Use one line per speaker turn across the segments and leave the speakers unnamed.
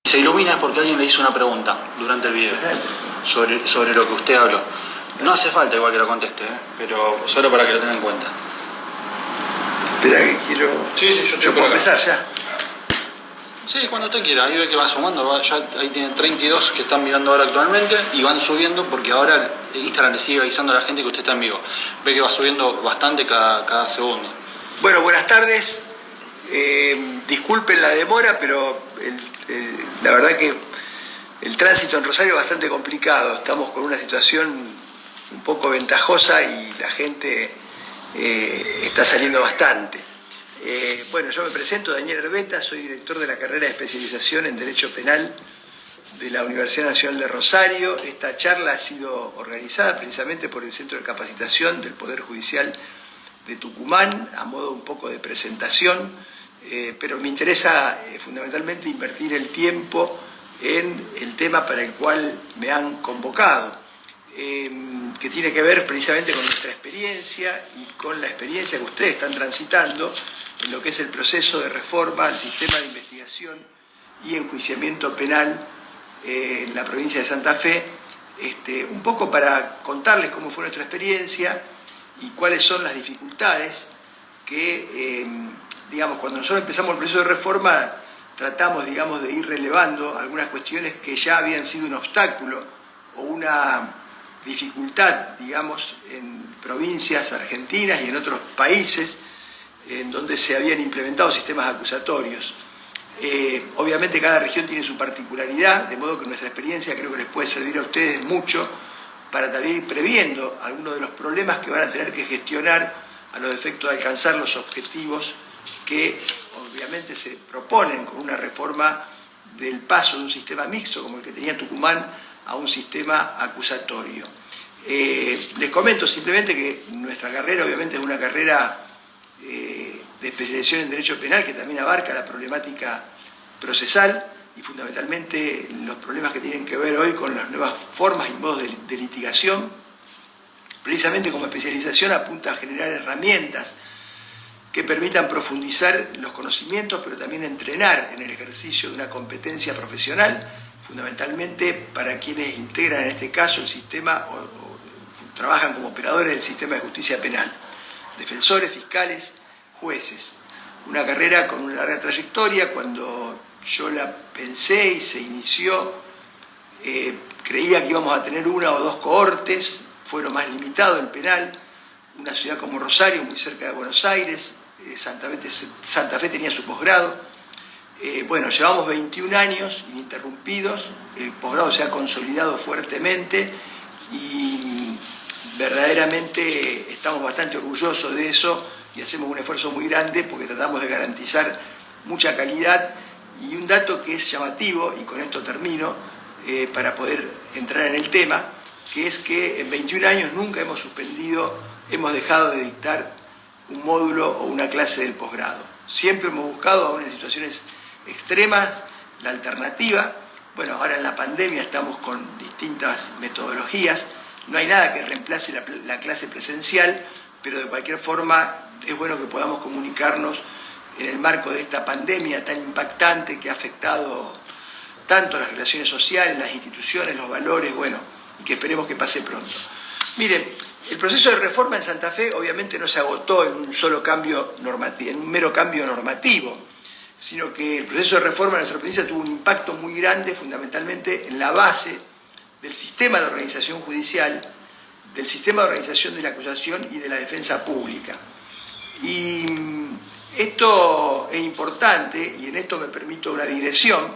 Se ilumina porque alguien le hizo una pregunta durante el video sobre lo que usted habló. No hace falta igual que lo conteste, pero solo para que lo tenga en cuenta.
Espera que quiero...
Sí, yo
¿Yo puedo empezar ya?
Sí, cuando usted quiera. Ahí ve que va sumando, ya ahí tiene 32 que están mirando ahora actualmente y van subiendo porque ahora Instagram le sigue avisando a la gente que usted está en vivo. Ve que va subiendo bastante cada segundo.
Bueno, buenas tardes. Disculpen la demora, pero la verdad que el tránsito en Rosario es bastante complicado. Estamos con una situación un poco ventajosa y la gente está saliendo bastante. Bueno, yo me presento, Daniel Herbeta, soy director de la carrera de especialización en Derecho Penal de la Universidad Nacional de Rosario. Esta charla ha sido organizada precisamente por el Centro de Capacitación del Poder Judicial de Tucumán, a modo un poco de presentación, pero me interesa fundamentalmente invertir el tiempo en el tema para el cual me han convocado, que tiene que ver precisamente con nuestra experiencia y con la experiencia que ustedes están transitando en lo que es el proceso de reforma al sistema de investigación y enjuiciamiento penal en la provincia de Santa Fe, un poco para contarles cómo fue nuestra experiencia y cuáles son las dificultades que, digamos, cuando nosotros empezamos el proceso de reforma, tratamos, digamos, de ir relevando algunas cuestiones que ya habían sido un obstáculo o una dificultad, digamos, en provincias argentinas y en otros países en donde se habían implementado sistemas acusatorios. Obviamente cada región tiene su particularidad, de modo que nuestra experiencia creo que les puede servir a ustedes mucho para también ir previendo algunos de los problemas que van a tener que gestionar a los efectos de alcanzar los objetivos que obviamente se proponen con una reforma del paso de un sistema mixto como el que tenía Tucumán a un sistema acusatorio. Les comento simplemente que nuestra carrera obviamente es una carrera de especialización en Derecho Penal que también abarca la problemática procesal y fundamentalmente los problemas que tienen que ver hoy con las nuevas formas y modos de litigación. Precisamente como especialización apunta a generar herramientas que permitan profundizar los conocimientos, pero también entrenar en el ejercicio de una competencia profesional, fundamentalmente para quienes integran en este caso el sistema o trabajan como operadores del sistema de justicia penal, defensores, fiscales, jueces. Una carrera con una larga trayectoria. Cuando yo la pensé y se inició, creía que íbamos a tener una o dos cohortes, fue lo más limitado el penal, una ciudad como Rosario, muy cerca de Buenos Aires, Santa Fe tenía su posgrado. Bueno, llevamos 21 años ininterrumpidos, el posgrado se ha consolidado fuertemente y verdaderamente estamos bastante orgullosos de eso y hacemos un esfuerzo muy grande porque tratamos de garantizar mucha calidad. Y un dato que es llamativo, y con esto termino, para poder entrar en el tema, que es que en 21 años nunca hemos dejado de dictar un módulo o una clase del posgrado. Siempre hemos buscado, aún en situaciones extremas, la alternativa. Bueno, ahora en la pandemia estamos con distintas metodologías. No hay nada que reemplace la clase presencial, pero de cualquier forma es bueno que podamos comunicarnos en el marco de esta pandemia tan impactante que ha afectado tanto las relaciones sociales, las instituciones, los valores, bueno, y que esperemos que pase pronto. Miren, el proceso de reforma en Santa Fe obviamente no se agotó en un solo cambio normativo, en un mero cambio normativo, sino que el proceso de reforma en nuestra provincia tuvo un impacto muy grande, fundamentalmente en la base del sistema de organización judicial, del sistema de organización de la acusación y de la defensa pública. Y esto es importante, y en esto me permito una digresión,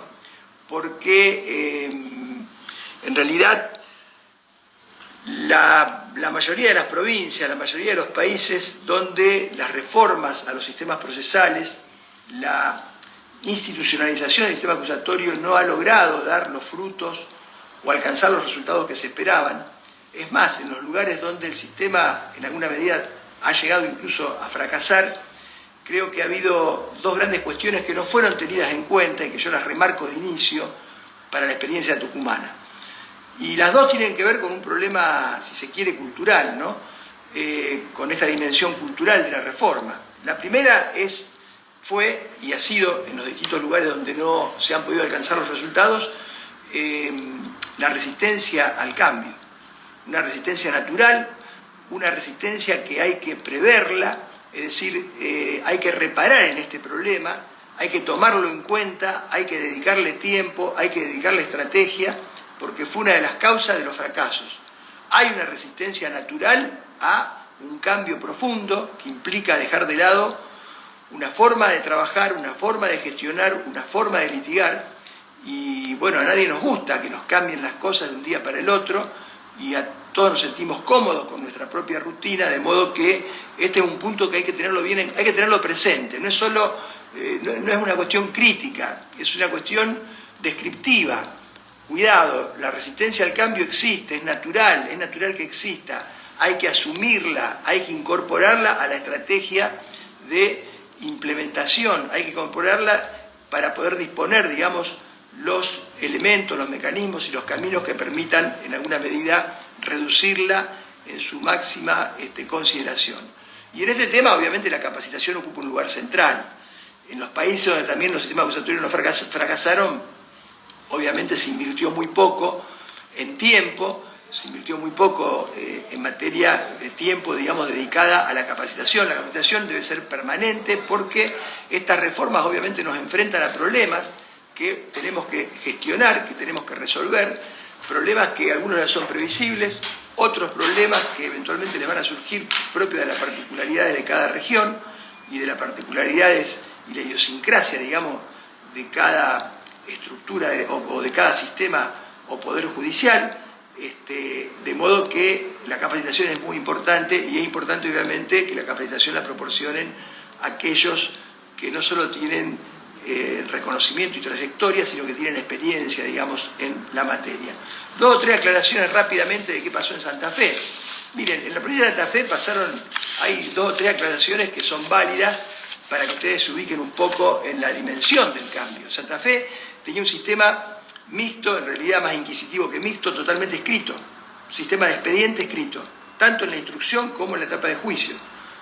porque en realidad la mayoría de las provincias, la mayoría de los países donde las reformas a los sistemas procesales, la institucionalización del sistema acusatorio no ha logrado dar los frutos o alcanzar los resultados que se esperaban. Es más, en los lugares donde el sistema en alguna medida ha llegado incluso a fracasar, creo que ha habido dos grandes cuestiones que no fueron tenidas en cuenta y que yo las remarco de inicio para la experiencia tucumana. Y las dos tienen que ver con un problema, si se quiere, cultural, ¿no? Con esta dimensión cultural de la reforma. La primera es fue y ha sido en los distintos lugares donde no se han podido alcanzar los resultados, la resistencia al cambio, una resistencia natural, una resistencia que hay que preverla, es decir, hay que reparar en este problema, hay que tomarlo en cuenta, hay que dedicarle tiempo, hay que dedicarle estrategia, porque fue una de las causas de los fracasos. Hay una resistencia natural a un cambio profundo que implica dejar de lado una forma de trabajar, una forma de gestionar, una forma de litigar, y bueno, a nadie nos gusta que nos cambien las cosas de un día para el otro, y a todos nos sentimos cómodos con nuestra propia rutina, de modo que este es un punto que hay que tenerlo bien, hay que tenerlo presente. No es solo, no es una cuestión crítica, es una cuestión descriptiva. Cuidado, la resistencia al cambio existe, es natural que exista. Hay que asumirla, hay que incorporarla a la estrategia de implementación, hay que incorporarla para poder disponer, digamos, los elementos, los mecanismos y los caminos que permitan en alguna medida reducirla en su máxima consideración. Y en este tema obviamente la capacitación ocupa un lugar central. En los países donde también los sistemas acusatorios no fracasaron, obviamente se invirtió muy poco en tiempo, se invirtió muy poco en materia de tiempo, digamos, dedicada a la capacitación. La capacitación debe ser permanente porque estas reformas obviamente nos enfrentan a problemas que tenemos que gestionar, que tenemos que resolver, problemas que algunos ya son previsibles, otros problemas que eventualmente les van a surgir propios de las particularidades de cada región y de las particularidades y la idiosincrasia, digamos, de cada estructura o de cada sistema o poder judicial, de modo que la capacitación es muy importante y es importante obviamente que la capacitación la proporcionen aquellos que no solo tienen reconocimiento y trayectoria, sino que tienen experiencia, digamos, en la materia. 2 o 3 aclaraciones rápidamente de qué pasó en Santa Fe. Miren, en la provincia de Santa Fe hay 2 o 3 aclaraciones que son válidas para que ustedes se ubiquen un poco en la dimensión del cambio. Santa Fe tenía un sistema mixto, en realidad más inquisitivo que mixto, totalmente escrito, un sistema de expediente escrito, tanto en la instrucción como en la etapa de juicio.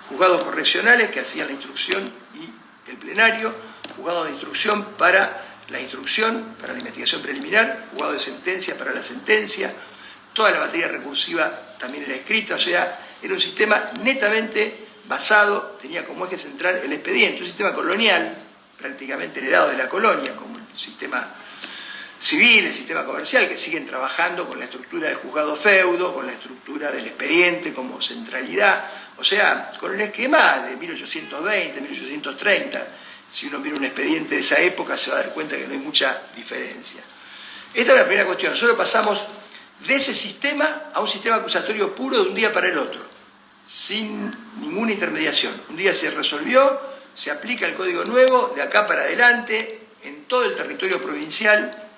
Juzgados correccionales que hacían la instrucción y el plenario, juzgados de instrucción para la instrucción, para la investigación preliminar, juzgado de sentencia para la sentencia, toda la materia recursiva también era escrita, o sea, era un sistema netamente basado, tenía como eje central el expediente, un sistema colonial, prácticamente heredado de la colonia, como el sistema civil, el sistema comercial, que siguen trabajando con la estructura del juzgado feudo, con la estructura del expediente como centralidad, o sea, con el esquema de 1820, 1830. Si uno mira un expediente de esa época se va a dar cuenta que no hay mucha diferencia. Esta es la primera cuestión. Nosotros pasamos de ese sistema a un sistema acusatorio puro de un día para el otro, sin ninguna intermediación. Un día se resolvió, se aplica el código nuevo, de acá para adelante, en todo el territorio provincial.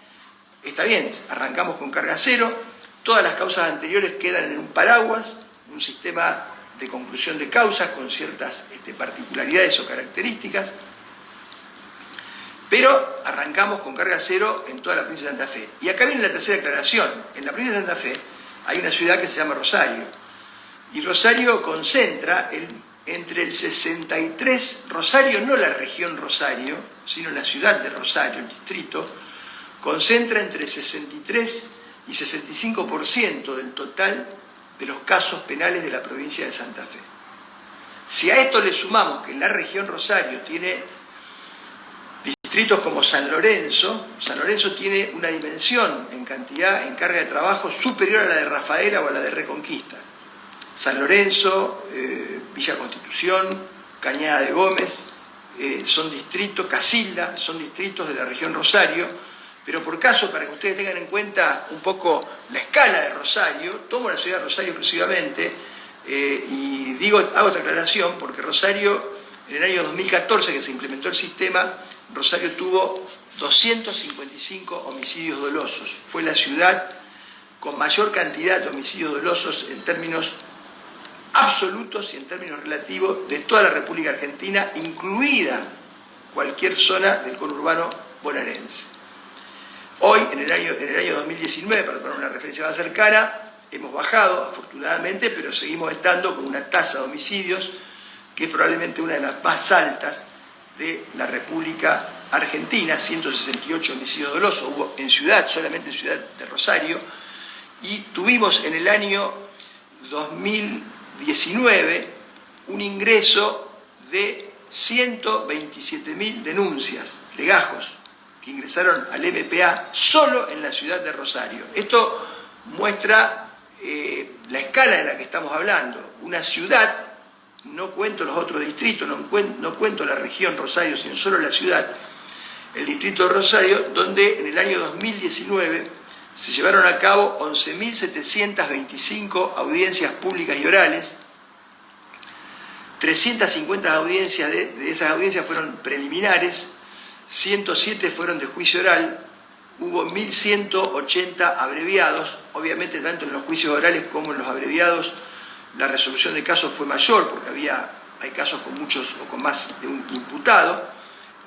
Está bien, arrancamos con carga cero, todas las causas anteriores quedan en un paraguas, un sistema de conclusión de causas con ciertas particularidades o características, pero arrancamos con carga cero en toda la provincia de Santa Fe. Y acá viene la tercera aclaración. En la provincia de Santa Fe hay una ciudad que se llama Rosario, y Rosario concentra entre el 63, Rosario, no la región Rosario, sino la ciudad de Rosario, el distrito, concentra entre 63 y 65% del total de los casos penales de la provincia de Santa Fe. Si a esto le sumamos que la región Rosario tiene distritos como San Lorenzo tiene una dimensión en cantidad, en carga de trabajo superior a la de Rafaela o a la de Reconquista. San Lorenzo, Villa Constitución, Cañada de Gómez, son distritos, Casilda, son distritos de la región Rosario, pero por caso, para que ustedes tengan en cuenta un poco la escala de Rosario, tomo la ciudad de Rosario exclusivamente, y hago esta aclaración porque Rosario, en el año 2014 que se implementó el sistema, Rosario tuvo 255 homicidios dolosos. Fue la ciudad con mayor cantidad de homicidios dolosos en términos absolutos y en términos relativos de toda la República Argentina, incluida cualquier zona del conurbano bonaerense. Hoy, en el año 2019, para poner una referencia más cercana, hemos bajado, afortunadamente, pero seguimos estando con una tasa de homicidios que es probablemente una de las más altas de la República Argentina, 168 homicidios dolosos hubo en ciudad, solamente en Ciudad de Rosario, y tuvimos en el año 2019 un ingreso de 127.000 denuncias, legajos, que ingresaron al MPA solo en la ciudad de Rosario. Esto muestra la escala de la que estamos hablando. Una ciudad, no cuento los otros distritos, no cuento la región Rosario, sino solo la ciudad, el distrito de Rosario, donde en el año 2019 se llevaron a cabo 11.725 audiencias públicas y orales. 350 audiencias de esas audiencias fueron preliminares, 107 fueron de juicio oral, hubo 1.180 abreviados. Obviamente tanto en los juicios orales como en los abreviados la resolución de casos fue mayor, porque hay casos con muchos o con más de un imputado,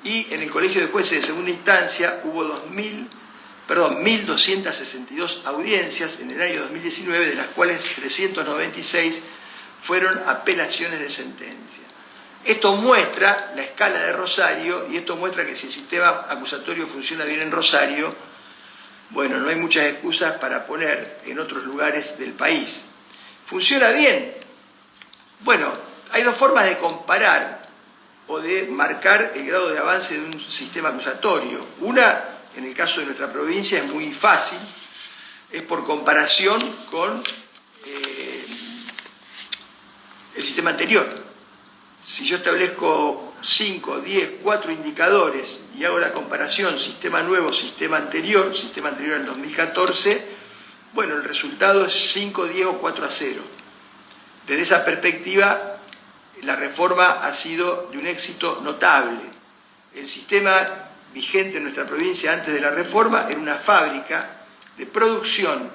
y en el Colegio de Jueces de Segunda Instancia hubo 1.262 audiencias en el año 2019, de las cuales 396 fueron apelaciones de sentencia. Esto muestra la escala de Rosario, y esto muestra que si el sistema acusatorio funciona bien en Rosario, bueno, no hay muchas excusas para poner en otros lugares del país. ¿Funciona bien? Bueno, hay dos formas de comparar o de marcar el grado de avance de un sistema acusatorio. Una, en el caso de nuestra provincia, es muy fácil, es por comparación con el sistema anterior. Si yo establezco 5, 10, 4 indicadores y hago la comparación sistema nuevo, sistema anterior al 2014, bueno, el resultado es 5, 10 o 4-0. Desde esa perspectiva, la reforma ha sido de un éxito notable. El sistema vigente en nuestra provincia antes de la reforma era una fábrica de producción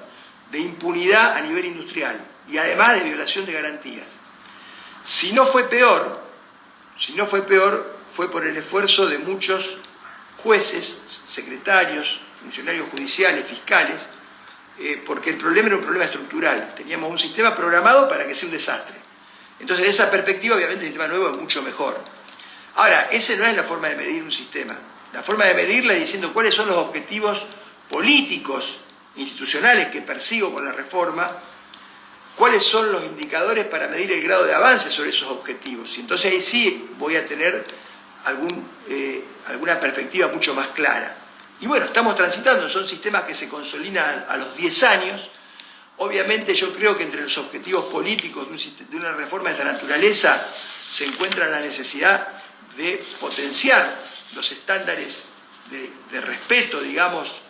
de impunidad a nivel industrial y además de violación de garantías. Si no fue peor, fue por el esfuerzo de muchos jueces, secretarios, funcionarios judiciales, fiscales, porque el problema era un problema estructural. Teníamos un sistema programado para que sea un desastre. Entonces, de esa perspectiva, obviamente, el sistema nuevo es mucho mejor. Ahora, esa no es la forma de medir un sistema. La forma de medirla es diciendo cuáles son los objetivos políticos, institucionales que persigo con la reforma, cuáles son los indicadores para medir el grado de avance sobre esos objetivos. Y entonces ahí sí voy a tener alguna perspectiva mucho más clara. Y bueno, estamos transitando, son sistemas que se consolidan a los 10 años. Obviamente yo creo que entre los objetivos políticos de una reforma de esta naturaleza se encuentra la necesidad de potenciar los estándares de respeto, digamos,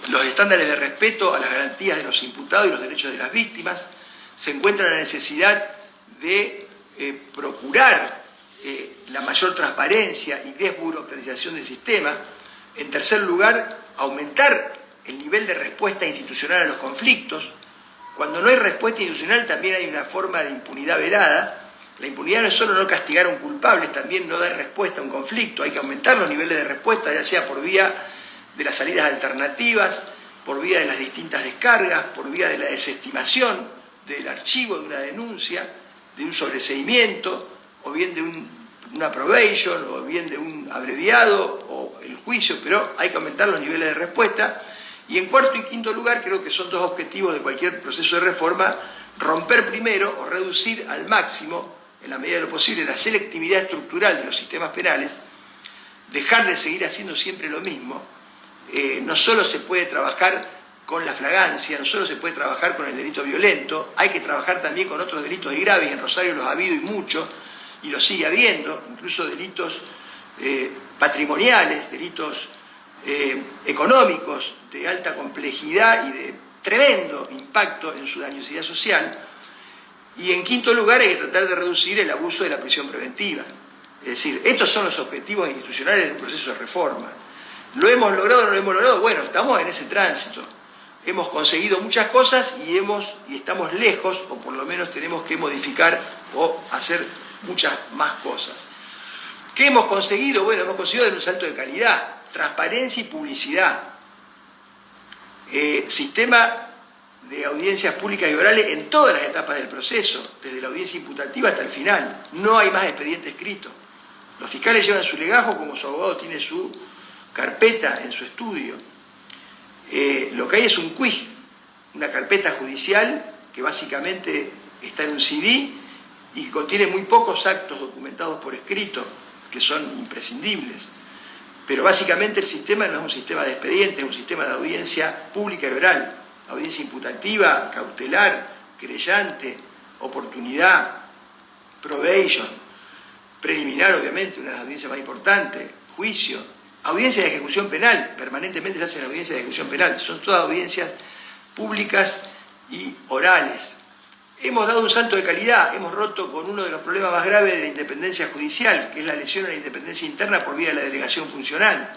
los estándares de respeto a las garantías de los imputados y los derechos de las víctimas. Se encuentra la necesidad de procurar la mayor transparencia y desburocratización del sistema. En tercer lugar, aumentar el nivel de respuesta institucional a los conflictos. Cuando no hay respuesta institucional también hay una forma de impunidad velada. La impunidad no es solo no castigar a un culpable, es también no dar respuesta a un conflicto. Hay que aumentar los niveles de respuesta, ya sea por vía de las salidas alternativas, por vía de las distintas descargas, por vía de la desestimación del archivo de una denuncia, de un sobreseimiento, o bien de una probation, o bien de un abreviado, o el juicio, pero hay que aumentar los niveles de respuesta. Y en cuarto y quinto lugar, creo que son dos objetivos de cualquier proceso de reforma: romper primero o reducir al máximo, en la medida de lo posible, la selectividad estructural de los sistemas penales, dejar de seguir haciendo siempre lo mismo. No solo se puede trabajar con la flagrancia, no solo se puede trabajar con el delito violento, hay que trabajar también con otros delitos graves, y en Rosario los ha habido y muchos, y los sigue habiendo, incluso delitos patrimoniales, delitos económicos de alta complejidad y de tremendo impacto en su dañosidad social. Y en quinto lugar, hay que tratar de reducir el abuso de la prisión preventiva. Es decir, estos son los objetivos institucionales de un proceso de reforma. ¿Lo hemos logrado o no lo hemos logrado? Bueno, estamos en ese tránsito. Hemos conseguido muchas cosas y estamos lejos, o por lo menos tenemos que modificar o hacer muchas más cosas. ¿Qué hemos conseguido? Bueno, hemos conseguido dar un salto de calidad, transparencia y publicidad. Sistema de audiencias públicas y orales en todas las etapas del proceso, desde la audiencia imputativa hasta el final. No hay más expediente escrito. Los fiscales llevan su legajo como su abogado tiene su carpeta en su estudio. Lo que hay es un quiz, una carpeta judicial que básicamente está en un CD y que contiene muy pocos actos documentados por escrito, que son imprescindibles. Pero básicamente el sistema no es un sistema de expediente, es un sistema de audiencia pública y oral. Audiencia imputativa, cautelar, querellante, oportunidad, probation, preliminar obviamente, una de las audiencias más importantes, juicio, audiencia de ejecución penal, permanentemente se hacen audiencias de ejecución penal, son todas audiencias públicas y orales. Hemos dado un salto de calidad, hemos roto con uno de los problemas más graves de la independencia judicial, que es la lesión a la independencia interna por vía de la delegación funcional.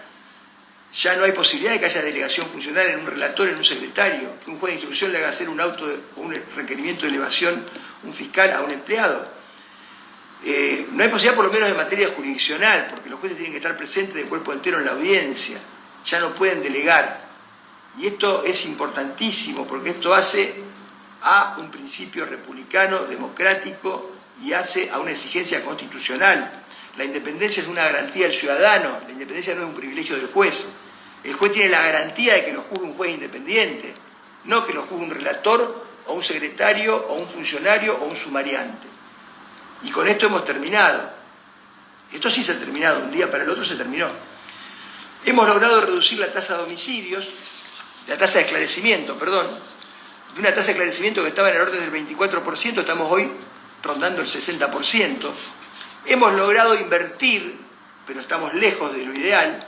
Ya no hay posibilidad de que haya delegación funcional en un relator, en un secretario, que un juez de instrucción le haga hacer un auto o un requerimiento de elevación, un fiscal, a un empleado. No hay posibilidad por lo menos en materia jurisdiccional, porque los jueces tienen que estar presentes de cuerpo entero en la audiencia, ya no pueden delegar. Y esto es importantísimo, porque esto hace a un principio republicano, democrático, y hace a una exigencia constitucional. La independencia es una garantía del ciudadano, la independencia no es un privilegio del juez. El juez tiene la garantía de que lo juzgue un juez independiente, no que lo juzgue un relator, o un secretario, o un funcionario, o un sumariante. Y con esto hemos terminado. Esto sí se ha terminado, un día para el otro se terminó. Hemos logrado reducir la tasa de homicidios, la tasa de esclarecimiento, perdón, de una tasa de esclarecimiento que estaba en el orden del 24%, estamos hoy rondando el 60%. Hemos logrado invertir, pero estamos lejos de lo ideal,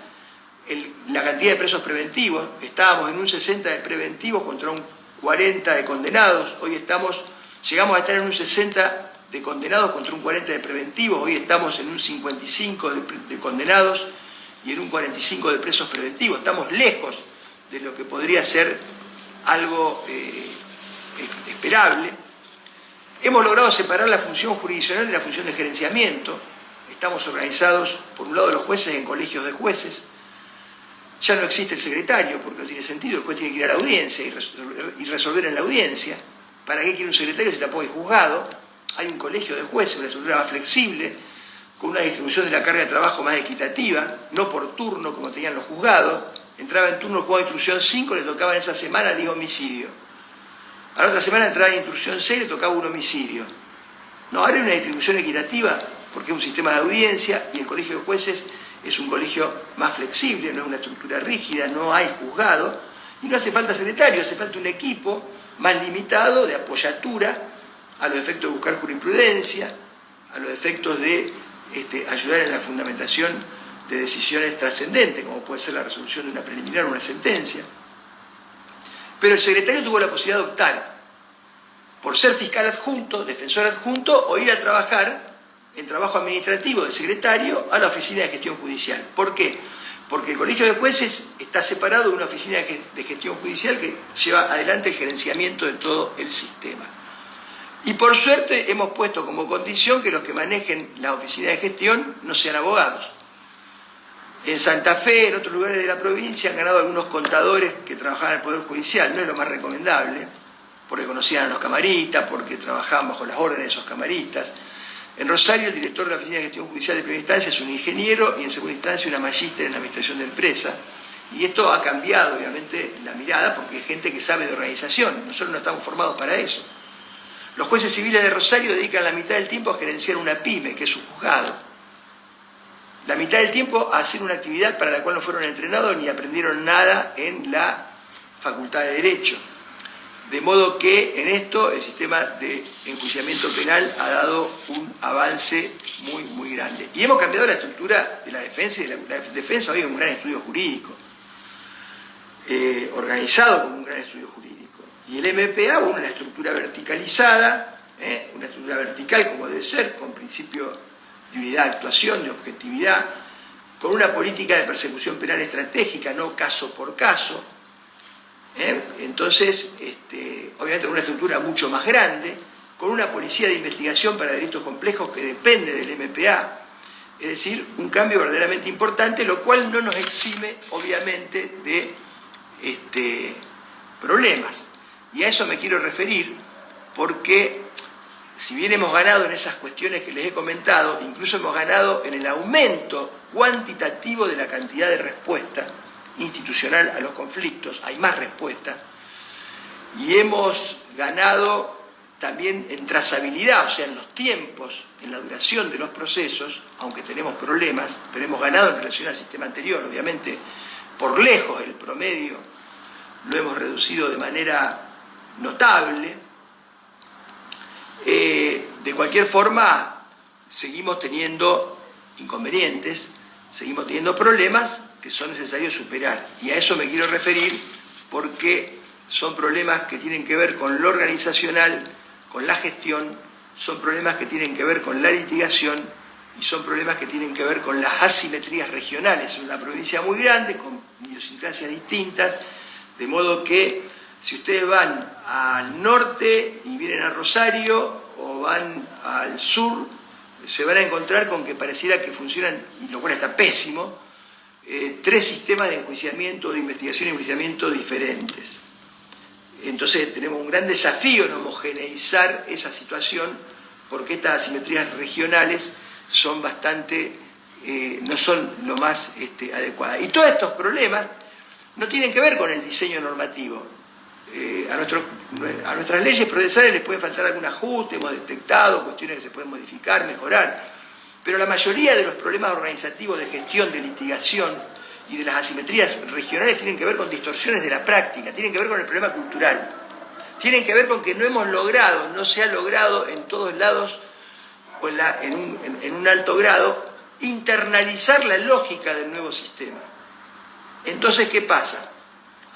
la cantidad de presos preventivos. Estábamos en un 60 de preventivos contra un 40 de condenados. Hoy llegamos a estar en un 60 de condenados contra un 40 de preventivos. Hoy estamos en un 55 de condenados y en un 45 de presos preventivos. Estamos lejos de lo que podría ser algo esperable. Hemos logrado separar la función jurisdiccional de la función de gerenciamiento. Estamos organizados, por un lado, los jueces en colegios de jueces. Ya no existe el secretario, porque no tiene sentido. El juez tiene que ir a la audiencia y resolver en la audiencia. ¿Para qué quiere un secretario si tampoco hay juzgado? Hay un colegio de jueces, una estructura más flexible, con una distribución de la carga de trabajo más equitativa, no por turno como tenían los juzgados. Entraba en turno el juzgado de instrucción 5, le tocaba en esa semana 10 homicidios. A la otra semana entraba en instrucción 6, le tocaba un homicidio. No, ahora hay una distribución equitativa, porque es un sistema de audiencia y el colegio de jueces es un colegio más flexible, no es una estructura rígida, no hay juzgado, y no hace falta secretario, hace falta un equipo más limitado de apoyatura a los efectos de buscar jurisprudencia, a los efectos de ayudar en la fundamentación de decisiones trascendentes, como puede ser la resolución de una preliminar o una sentencia. Pero el secretario tuvo la posibilidad de optar por ser fiscal adjunto, defensor adjunto, o ir a trabajar en trabajo administrativo de secretario a la oficina de gestión judicial. ¿Por qué? Porque el colegio de jueces está separado de una oficina de gestión judicial que lleva adelante el gerenciamiento de todo el sistema. Y por suerte hemos puesto como condición que los que manejen la oficina de gestión no sean abogados. En Santa Fe, en otros lugares de la provincia, han ganado algunos contadores que trabajaban en el Poder Judicial. No es lo más recomendable, porque conocían a los camaristas, porque trabajaban bajo las órdenes de esos camaristas. En Rosario, el director de la Oficina de Gestión Judicial de primera instancia es un ingeniero y en segunda instancia una magíster en administración de empresa. Y esto ha cambiado, obviamente, la mirada, porque hay gente que sabe de organización. Nosotros no estamos formados para eso. Los jueces civiles de Rosario dedican la mitad del tiempo a gerenciar una pyme, que es un juzgado. La mitad del tiempo a hacer una actividad para la cual no fueron entrenados ni aprendieron nada en la Facultad de Derecho. De modo que en esto el sistema de enjuiciamiento penal ha dado un avance muy, muy grande. Y hemos cambiado la estructura de la defensa, y la defensa hoy es un gran estudio jurídico, organizado como un gran estudio jurídico. Y el MPA, bueno, una estructura verticalizada, una estructura vertical como debe ser, con principio de unidad de actuación, de objetividad, con una política de persecución penal estratégica, no caso por caso. Entonces, obviamente con una estructura mucho más grande, con una policía de investigación para delitos complejos que depende del MPA, es decir, un cambio verdaderamente importante, lo cual no nos exime, obviamente, de problemas. Y a eso me quiero referir porque si bien hemos ganado en esas cuestiones que les he comentado, incluso hemos ganado en el aumento cuantitativo de la cantidad de respuesta institucional a los conflictos, hay más respuesta, y hemos ganado también en trazabilidad, o sea, en los tiempos, en la duración de los procesos, aunque tenemos problemas, pero hemos ganado en relación al sistema anterior, obviamente por lejos el promedio lo hemos reducido de manera notable. De cualquier forma, seguimos teniendo inconvenientes, seguimos teniendo problemas que son necesarios superar. Y a eso me quiero referir porque son problemas que tienen que ver con lo organizacional, con la gestión, son problemas que tienen que ver con la litigación y son problemas que tienen que ver con las asimetrías regionales. Es una provincia muy grande, con idiosincrasias distintas, de modo que si ustedes van al norte y vienen a Rosario o van al sur, se van a encontrar con que pareciera que funcionan, y lo cual está pésimo, tres sistemas de enjuiciamiento, de investigación y enjuiciamiento diferentes. Entonces tenemos un gran desafío en homogeneizar esa situación porque estas asimetrías regionales son bastante, no son lo más adecuadas. Y todos estos problemas no tienen que ver con el diseño normativo. A nuestras leyes procesales les puede faltar algún ajuste, hemos detectado cuestiones que se pueden modificar, mejorar, pero la mayoría de los problemas organizativos de gestión, de litigación y de las asimetrías regionales tienen que ver con distorsiones de la práctica, tienen que ver con el problema cultural, tienen que ver con que no hemos logrado, no se ha logrado en todos lados o en un alto grado internalizar la lógica del nuevo sistema. Entonces, ¿qué pasa?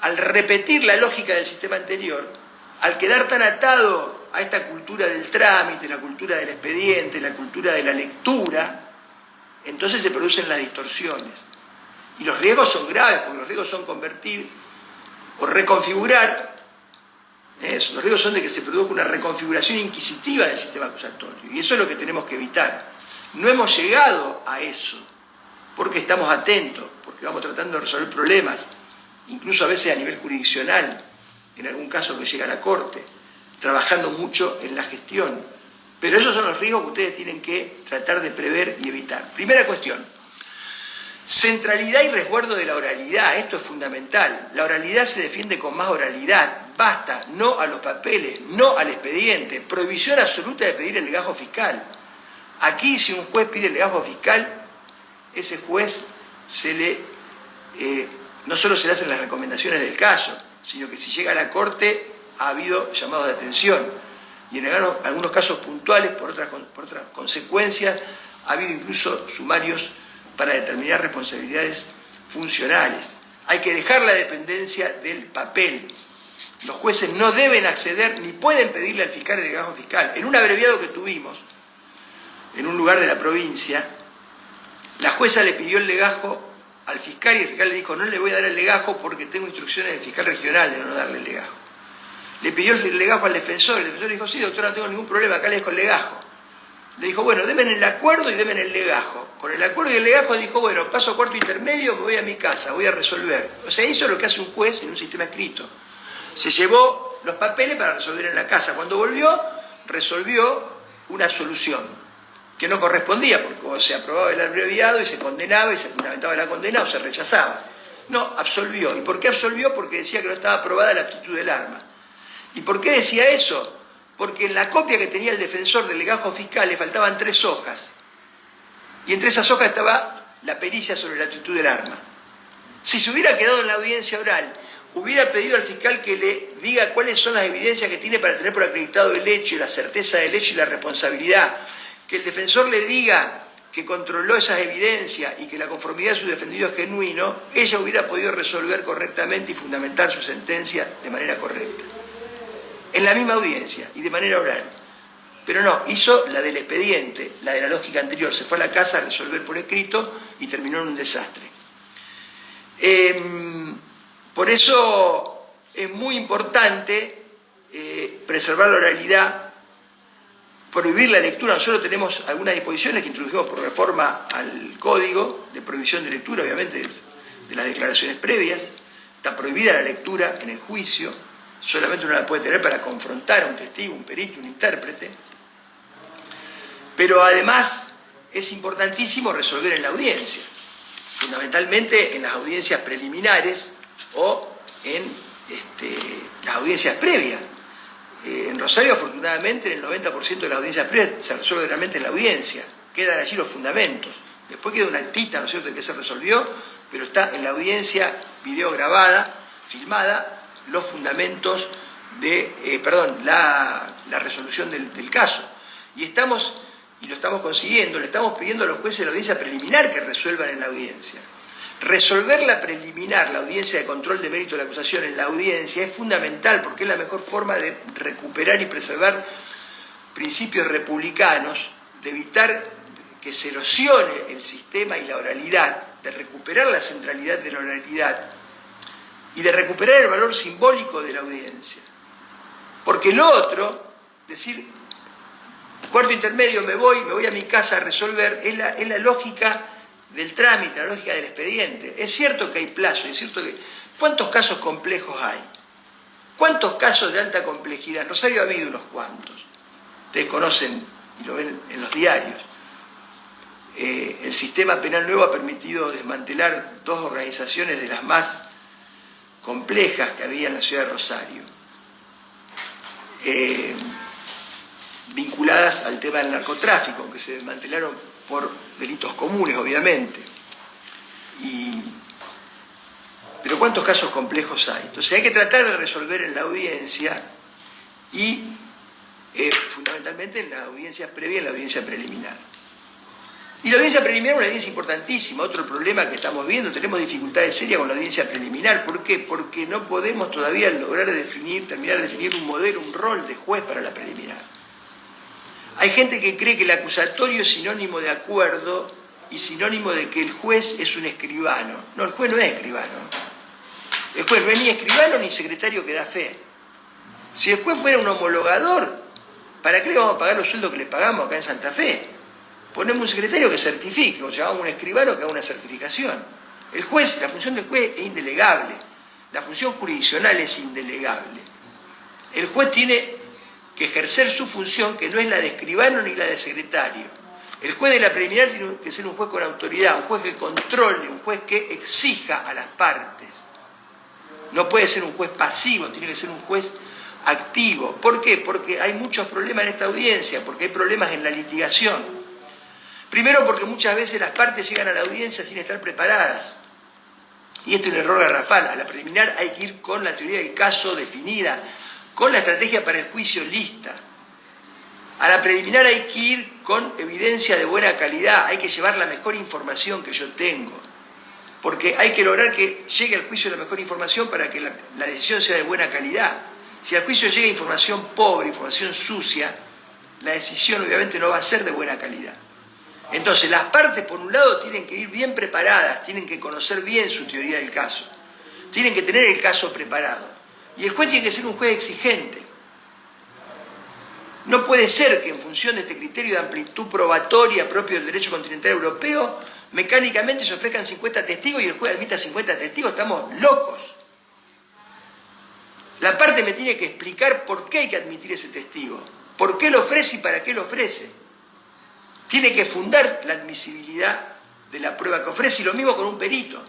Al repetir la lógica del sistema anterior, al quedar tan atado a esta cultura del trámite, la cultura del expediente, la cultura de la lectura, entonces se producen las distorsiones. Y los riesgos son graves, porque los riesgos son convertir o reconfigurar, los riesgos son de que se produzca una reconfiguración inquisitiva del sistema acusatorio, y eso es lo que tenemos que evitar. No hemos llegado a eso, porque estamos atentos, porque vamos tratando de resolver problemas, incluso a veces a nivel jurisdiccional, en algún caso que llega a la Corte, trabajando mucho en la gestión. Pero esos son los riesgos que ustedes tienen que tratar de prever y evitar. Primera cuestión, centralidad y resguardo de la oralidad, esto es fundamental. La oralidad se defiende con más oralidad, basta, no a los papeles, no al expediente, prohibición absoluta de pedir el legajo fiscal. Aquí si un juez pide el legajo fiscal, ese juez no solo se le hacen las recomendaciones del caso, sino que si llega a la Corte ha habido llamados de atención y en algunos casos puntuales, por otras consecuencias, ha habido incluso sumarios para determinar responsabilidades funcionales. Hay que dejar la dependencia del papel. Los jueces no deben acceder ni pueden pedirle al fiscal el legajo fiscal. En un abreviado que tuvimos, en un lugar de la provincia, la jueza le pidió el legajo al fiscal y el fiscal le dijo: no le voy a dar el legajo porque tengo instrucciones del fiscal regional de no darle el legajo. Le pidió el legajo al defensor, el defensor le dijo: sí, doctor, no tengo ningún problema, acá le dejo el legajo. Le dijo: bueno, denme el acuerdo y denme el legajo. Con el acuerdo y el legajo dijo: bueno, paso a cuarto intermedio, me voy a mi casa, voy a resolver. O sea, hizo lo que hace un juez en un sistema escrito. Se llevó los papeles para resolver en la casa. Cuando volvió, resolvió una absolución que no correspondía, porque se aprobaba el abreviado y se condenaba y se fundamentaba la condena o se rechazaba. No, absolvió. ¿Y por qué absolvió? Porque decía que no estaba aprobada la aptitud del arma. ¿Y por qué decía eso? Porque en la copia que tenía el defensor del legajo fiscal le faltaban 3 hojas. Y entre esas hojas estaba la pericia sobre la aptitud del arma. Si se hubiera quedado en la audiencia oral, hubiera pedido al fiscal que le diga cuáles son las evidencias que tiene para tener por acreditado el hecho y la certeza del hecho y la responsabilidad, que el defensor le diga que controló esas evidencias y que la conformidad de su defendido es genuino, ella hubiera podido resolver correctamente y fundamentar su sentencia de manera correcta. En la misma audiencia y de manera oral. Pero no, hizo la del expediente, la de la lógica anterior. Se fue a la casa a resolver por escrito y terminó en un desastre. Por eso es muy importante preservar la oralidad, prohibir la lectura. Nosotros tenemos algunas disposiciones que introdujimos por reforma al Código de prohibición de lectura, obviamente, de las declaraciones previas. Está prohibida la lectura en el juicio. Solamente uno la puede tener para confrontar a un testigo, un perito, un intérprete. Pero además es importantísimo resolver en la audiencia, fundamentalmente en las audiencias preliminares o en las audiencias previas. En Rosario, afortunadamente, en el 90% de las audiencias previas se resuelve realmente en la audiencia, quedan allí los fundamentos. Después queda una actita, ¿no es cierto?, de que se resolvió, pero está en la audiencia videograbada, filmada, los fundamentos de, la resolución del caso. Y lo estamos consiguiendo, le estamos pidiendo a los jueces de la audiencia preliminar que resuelvan en la audiencia. Resolver la preliminar, la audiencia de control de mérito de la acusación en la audiencia es fundamental porque es la mejor forma de recuperar y preservar principios republicanos, de evitar que se erosione el sistema y la oralidad, de recuperar la centralidad de la oralidad y de recuperar el valor simbólico de la audiencia. Porque lo otro, decir, cuarto intermedio, me voy a mi casa a resolver, es la lógica del trámite, la lógica del expediente. Es cierto que hay plazo, es cierto que... ¿Cuántos casos complejos hay? ¿Cuántos casos de alta complejidad? En Rosario ha habido unos cuantos. Ustedes conocen y lo ven en los diarios. El sistema penal nuevo ha permitido desmantelar 2 organizaciones de las más complejas que había en la ciudad de Rosario, vinculadas al tema del narcotráfico, aunque se desmantelaron por delitos comunes, obviamente. Pero ¿cuántos casos complejos hay? Entonces hay que tratar de resolver en la audiencia y fundamentalmente en las audiencias previas, en la audiencia preliminar. Y la audiencia preliminar es una audiencia importantísima. Otro problema que estamos viendo, tenemos dificultades serias con la audiencia preliminar. ¿Por qué? Porque no podemos todavía lograr terminar de definir un modelo, un rol de juez para la preliminar. Hay gente que cree que el acusatorio es sinónimo de acuerdo y sinónimo de que el juez es un escribano. No, el juez no es escribano. El juez no es ni escribano ni secretario que da fe. Si el juez fuera un homologador, ¿para qué le vamos a pagar los sueldos que le pagamos acá en Santa Fe? Ponemos un secretario que certifique, o llamamos un escribano que haga una certificación. El juez, la función del juez es indelegable. La función jurisdiccional es indelegable. El juez tiene que ejercer su función, que no es la de escribano ni la de secretario. El juez de la preliminar tiene que ser un juez con autoridad, un juez que controle, un juez que exija a las partes. No puede ser un juez pasivo, tiene que ser un juez activo. ¿Por qué? Porque hay muchos problemas en esta audiencia, porque hay problemas en la litigación. Primero porque muchas veces las partes llegan a la audiencia sin estar preparadas. Y esto es un error garrafal. A la preliminar hay que ir con la teoría del caso definida, con la estrategia para el juicio lista. A la preliminar hay que ir con evidencia de buena calidad, hay que llevar la mejor información que yo tengo. Porque hay que lograr que llegue al juicio la mejor información para que la decisión sea de buena calidad. Si al juicio llega información pobre, información sucia, la decisión obviamente no va a ser de buena calidad. Entonces las partes por un lado tienen que ir bien preparadas, tienen que conocer bien su teoría del caso, tienen que tener el caso preparado. Y el juez tiene que ser un juez exigente. No puede ser que en función de este criterio de amplitud probatoria propio del derecho continental europeo, mecánicamente se ofrezcan 50 testigos y el juez admita 50 testigos. Estamos locos. La parte me tiene que explicar por qué hay que admitir ese testigo, por qué lo ofrece y para qué lo ofrece. Tiene que fundar la admisibilidad de la prueba que ofrece, y lo mismo con un perito.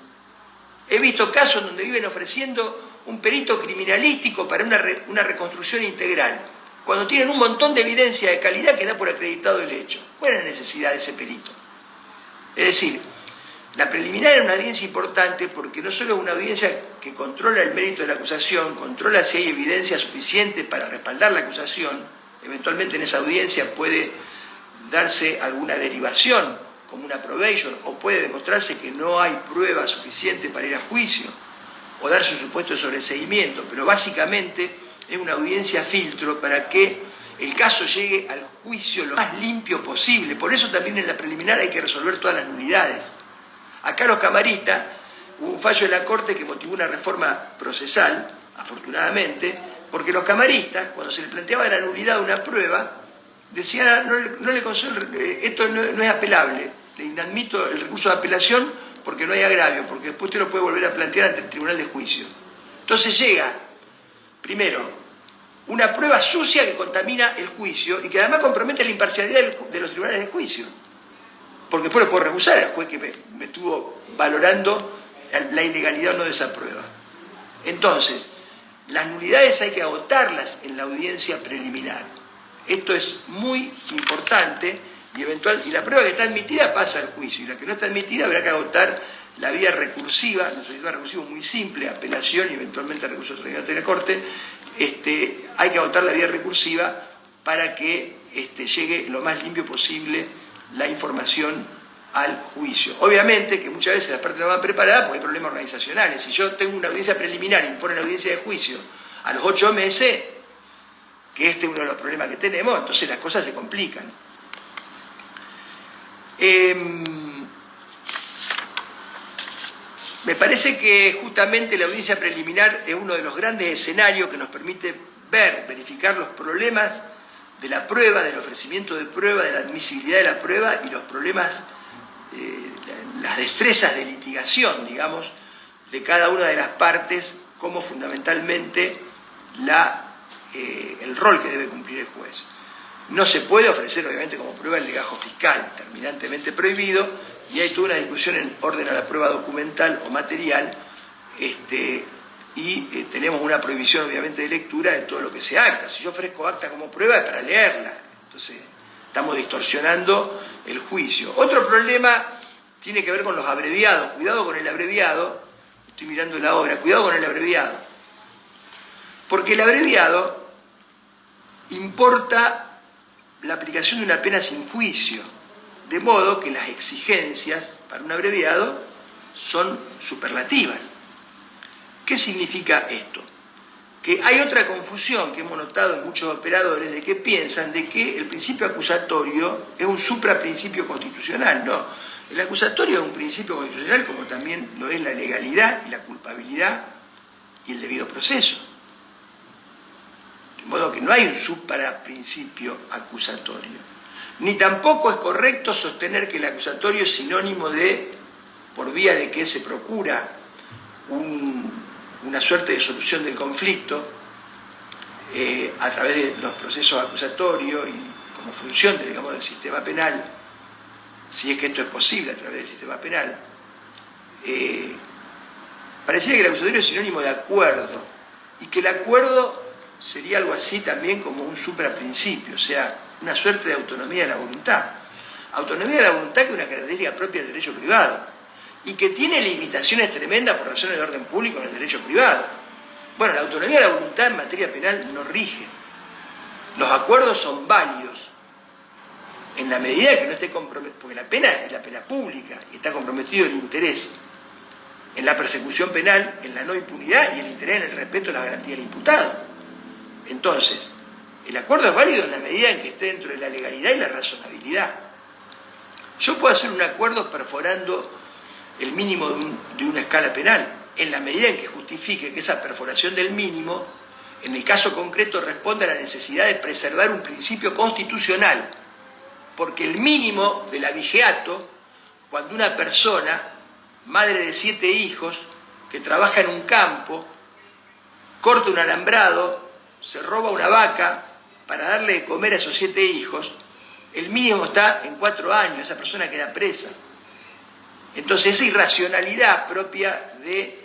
He visto casos donde viven ofreciendo un perito criminalístico para una reconstrucción integral, cuando tienen un montón de evidencia de calidad que da por acreditado el hecho. ¿Cuál es la necesidad de ese perito? Es decir, la preliminar es una audiencia importante porque no solo es una audiencia que controla el mérito de la acusación, controla si hay evidencia suficiente para respaldar la acusación, eventualmente en esa audiencia puede darse alguna derivación, como una probation, o puede demostrarse que no hay prueba suficiente para ir a juicio, o darse un supuesto de sobreseguimiento, pero básicamente es una audiencia filtro para que el caso llegue al juicio lo más limpio posible. Por eso también en la preliminar hay que resolver todas las nulidades. Acá los camaristas, hubo un fallo de la Corte que motivó una reforma procesal, afortunadamente, porque los camaristas, cuando se les planteaba la nulidad de una prueba, decían, no le concedo, esto no es apelable, le inadmito el recurso de apelación porque no hay agravio, porque después usted lo puede volver a plantear ante el tribunal de juicio. Entonces llega, primero, una prueba sucia que contamina el juicio y que además compromete la imparcialidad de los tribunales de juicio. Porque después lo puedo recusar al juez que me estuvo valorando la ilegalidad o no de esa prueba. Entonces, las nulidades hay que agotarlas en la audiencia preliminar. Esto es muy importante y la prueba que está admitida pasa al juicio y la que no está admitida habrá que agotar la vía recursiva, nuestro sistema recursivo muy simple, apelación y eventualmente recurso de la Corte. Hay que agotar la vía recursiva para que llegue lo más limpio posible la información al juicio. Obviamente que muchas veces las partes no van preparadas porque hay problemas organizacionales. Si yo tengo una audiencia preliminar y imponen la audiencia de juicio a los 8 meses, que es uno de los problemas que tenemos, entonces las cosas se complican. Me parece que justamente la audiencia preliminar es uno de los grandes escenarios que nos permite verificar los problemas de la prueba, del ofrecimiento de prueba, de la admisibilidad de la prueba y los problemas, las destrezas de litigación, digamos, de cada una de las partes, como fundamentalmente el rol que debe cumplir el juez. No se puede ofrecer, obviamente, como prueba el legajo fiscal, terminantemente prohibido, y hay toda una discusión en orden a la prueba documental o material, y tenemos una prohibición, obviamente, de lectura de todo lo que sea acta. Si yo ofrezco acta como prueba es para leerla, entonces estamos distorsionando el juicio. Otro problema tiene que ver con los abreviados. Cuidado con el abreviado, estoy mirando la obra, cuidado con el abreviado, porque el abreviado importa la aplicación de una pena sin juicio, de modo que las exigencias para un abreviado son superlativas. ¿Qué significa esto? Que hay otra confusión que hemos notado en muchos operadores de que piensan de que el principio acusatorio es un supraprincipio constitucional. No, el acusatorio es un principio constitucional como también lo es la legalidad y la culpabilidad y el debido proceso. De modo que no hay un supraprincipio acusatorio. Ni tampoco es correcto sostener que el acusatorio es sinónimo de, por vía de que se procura una suerte de solución del conflicto a través de los procesos acusatorios y como función, digamos, del sistema penal, si es que esto es posible a través del sistema penal, pareciera que el acusatorio es sinónimo de acuerdo y que el acuerdo sería algo así también como un supraprincipio, o sea, una suerte de autonomía de la voluntad. Autonomía de la voluntad que es una característica propia del derecho privado y que tiene limitaciones tremendas por razones de orden público en el derecho privado. Bueno, la autonomía de la voluntad en materia penal no rige. Los acuerdos son válidos en la medida que no esté comprometido, porque la pena es la pena pública y está comprometido el interés en la persecución penal, en la no impunidad y el interés en el respeto a la garantía del imputado. Entonces, el acuerdo es válido en la medida en que esté dentro de la legalidad y la razonabilidad. Yo puedo hacer un acuerdo perforando el mínimo de una escala penal, en la medida en que justifique que esa perforación del mínimo, en el caso concreto, responde a la necesidad de preservar un principio constitucional, porque el mínimo del abigeato, cuando una persona, madre de 7 hijos, que trabaja en un campo, corta un alambrado, se roba una vaca para darle de comer a esos 7 hijos, el mínimo está en 4 años, esa persona queda presa. Entonces esa irracionalidad propia de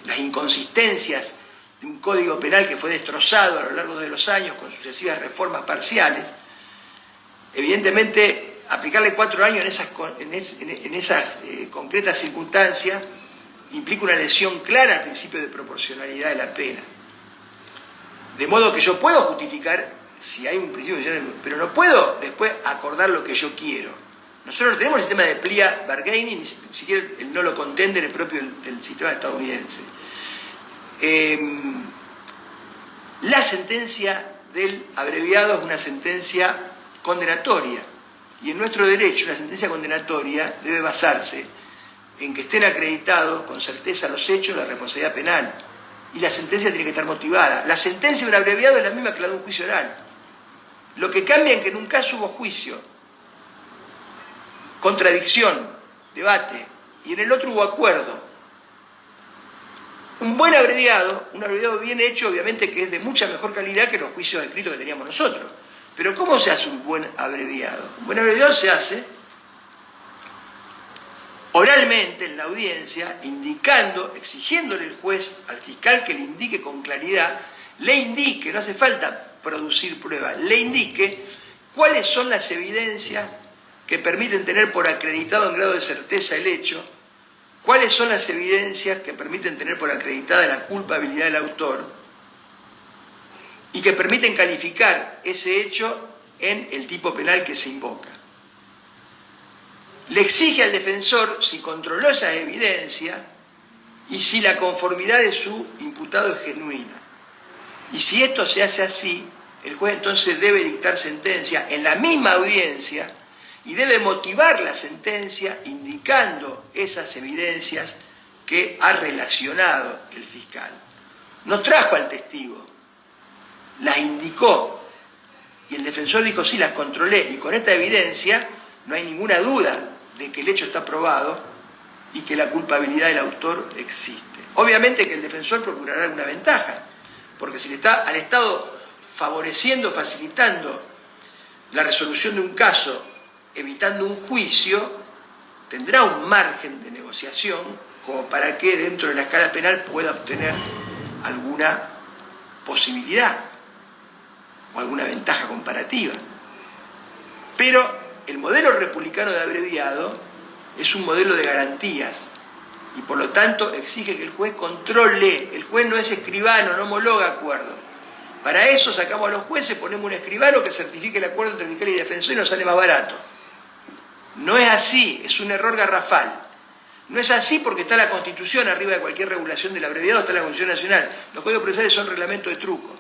las inconsistencias de un código penal que fue destrozado a lo largo de los años con sucesivas reformas parciales, evidentemente aplicarle 4 años en esas concretas circunstancias implica una lesión clara al principio de proporcionalidad de la pena. De modo que yo puedo justificar si hay un principio, pero no puedo después acordar lo que yo quiero. Nosotros no tenemos el sistema de plea bargaining, ni siquiera el no lo contender el propio del sistema estadounidense. La sentencia del abreviado es una sentencia condenatoria, y en nuestro derecho una sentencia condenatoria debe basarse en que estén acreditados con certeza los hechos de la responsabilidad penal, y la sentencia tiene que estar motivada. La sentencia de un abreviado es la misma que la de un juicio oral. Lo que cambia es que en un caso hubo juicio, contradicción, debate, y en el otro hubo acuerdo. Un buen abreviado, un abreviado bien hecho, obviamente que es de mucha mejor calidad que los juicios escritos que teníamos nosotros. Pero ¿cómo se hace un buen abreviado? Un buen abreviado se hace oralmente en la audiencia, indicando, exigiéndole el juez al fiscal que le indique con claridad, le indique, no hace falta producir pruebas, le indique cuáles son las evidencias que permiten tener por acreditado en grado de certeza el hecho, cuáles son las evidencias que permiten tener por acreditada la culpabilidad del autor y que permiten calificar ese hecho en el tipo penal que se invoca. Le exige al defensor si controló esas evidencias y si la conformidad de su imputado es genuina. Y si esto se hace así, el juez entonces debe dictar sentencia en la misma audiencia y debe motivar la sentencia indicando esas evidencias que ha relacionado el fiscal. No trajo al testigo, las indicó y el defensor dijo sí, las controlé y con esta evidencia no hay ninguna duda de que el hecho está probado y que la culpabilidad del autor existe. Obviamente que el defensor procurará alguna ventaja, porque si le está al Estado favoreciendo, facilitando la resolución de un caso, evitando un juicio, tendrá un margen de negociación como para que dentro de la escala penal pueda obtener alguna posibilidad o alguna ventaja comparativa. Pero el modelo republicano de abreviado es un modelo de garantías y por lo tanto exige que el juez controle. El juez no es escribano, no homologa acuerdos. Para eso sacamos a los jueces, ponemos un escribano que certifique el acuerdo entre fiscal y defensor y nos sale más barato. No es así, es un error garrafal. No es así porque está la Constitución arriba de cualquier regulación del abreviado, está la Constitución Nacional. Los códigos procesales son reglamentos de truco.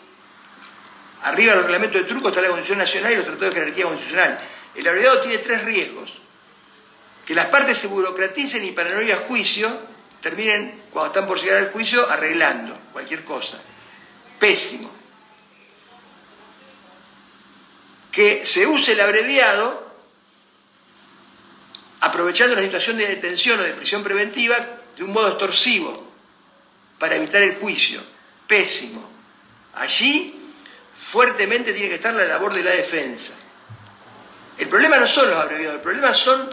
Arriba del reglamento de truco está la Constitución Nacional y los tratados de jerarquía constitucional. El abreviado tiene 3 riesgos. Que las partes se burocraticen y para no ir a juicio, terminen, cuando están por llegar al juicio, arreglando cualquier cosa. Pésimo. Que se use el abreviado aprovechando la situación de detención o de prisión preventiva de un modo extorsivo para evitar el juicio. Pésimo. Allí fuertemente tiene que estar la labor de la defensa. El problema no son los abreviados, el problema son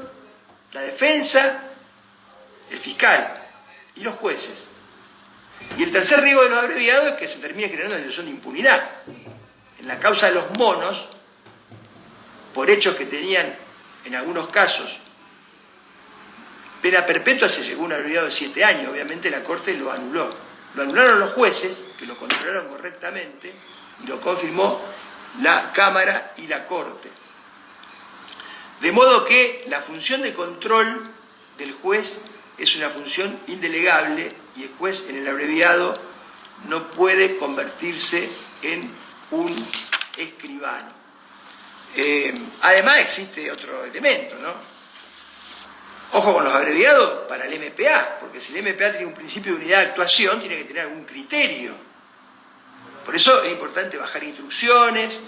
la defensa, el fiscal y los jueces. Y el tercer riesgo de los abreviados es que se termine generando una situación de impunidad. En la causa de los monos, por hechos que tenían, en algunos casos, pena perpetua, se llegó a un abreviado de 7 años. Obviamente la Corte lo anuló. Lo anularon los jueces, que lo controlaron correctamente, y lo confirmó la Cámara y la Corte. De modo que la función de control del juez es una función indelegable y el juez en el abreviado no puede convertirse en un escribano. Además existe otro elemento, ¿no? Ojo con los abreviados para el MPA, porque si el MPA tiene un principio de unidad de actuación, tiene que tener algún criterio. Por eso es importante bajar instrucciones,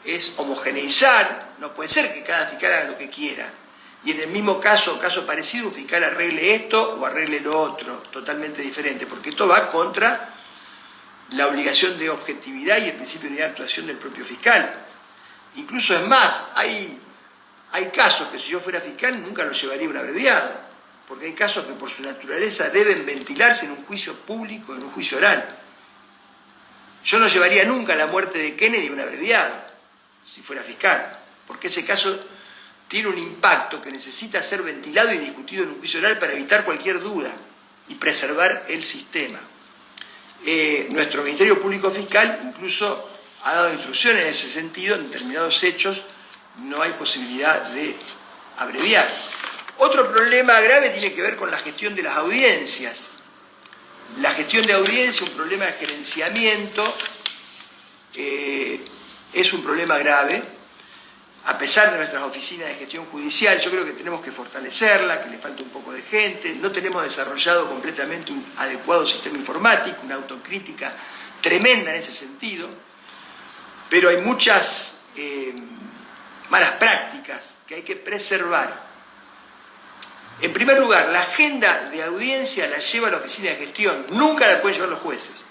es homogeneizar, no puede ser que cada fiscal haga lo que quiera. Y en el mismo caso parecido, un fiscal arregle esto o arregle lo otro, totalmente diferente, porque esto va contra la obligación de objetividad y el principio de unidad de actuación del propio fiscal. Incluso es más, hay casos que si yo fuera fiscal nunca los llevaría a un abreviado, porque hay casos que por su naturaleza deben ventilarse en un juicio público, en un juicio oral. Yo no llevaría nunca la muerte de Kennedy a un abreviado, si fuera fiscal, porque ese caso tiene un impacto que necesita ser ventilado y discutido en un juicio oral para evitar cualquier duda y preservar el sistema. Nuestro Ministerio Público Fiscal incluso ha dado instrucciones en ese sentido. En determinados hechos no hay posibilidad de abreviar. Otro problema grave tiene que ver con la gestión de las audiencias. La gestión de audiencia, un problema de gerenciamiento, es un problema grave. A pesar de nuestras oficinas de gestión judicial, yo creo que tenemos que fortalecerla, que le falta un poco de gente. No tenemos desarrollado completamente un adecuado sistema informático, una autocrítica tremenda en ese sentido, pero hay muchas malas prácticas que hay que preservar. En primer lugar, la agenda de audiencia la lleva la oficina de gestión, nunca la pueden llevar los jueces.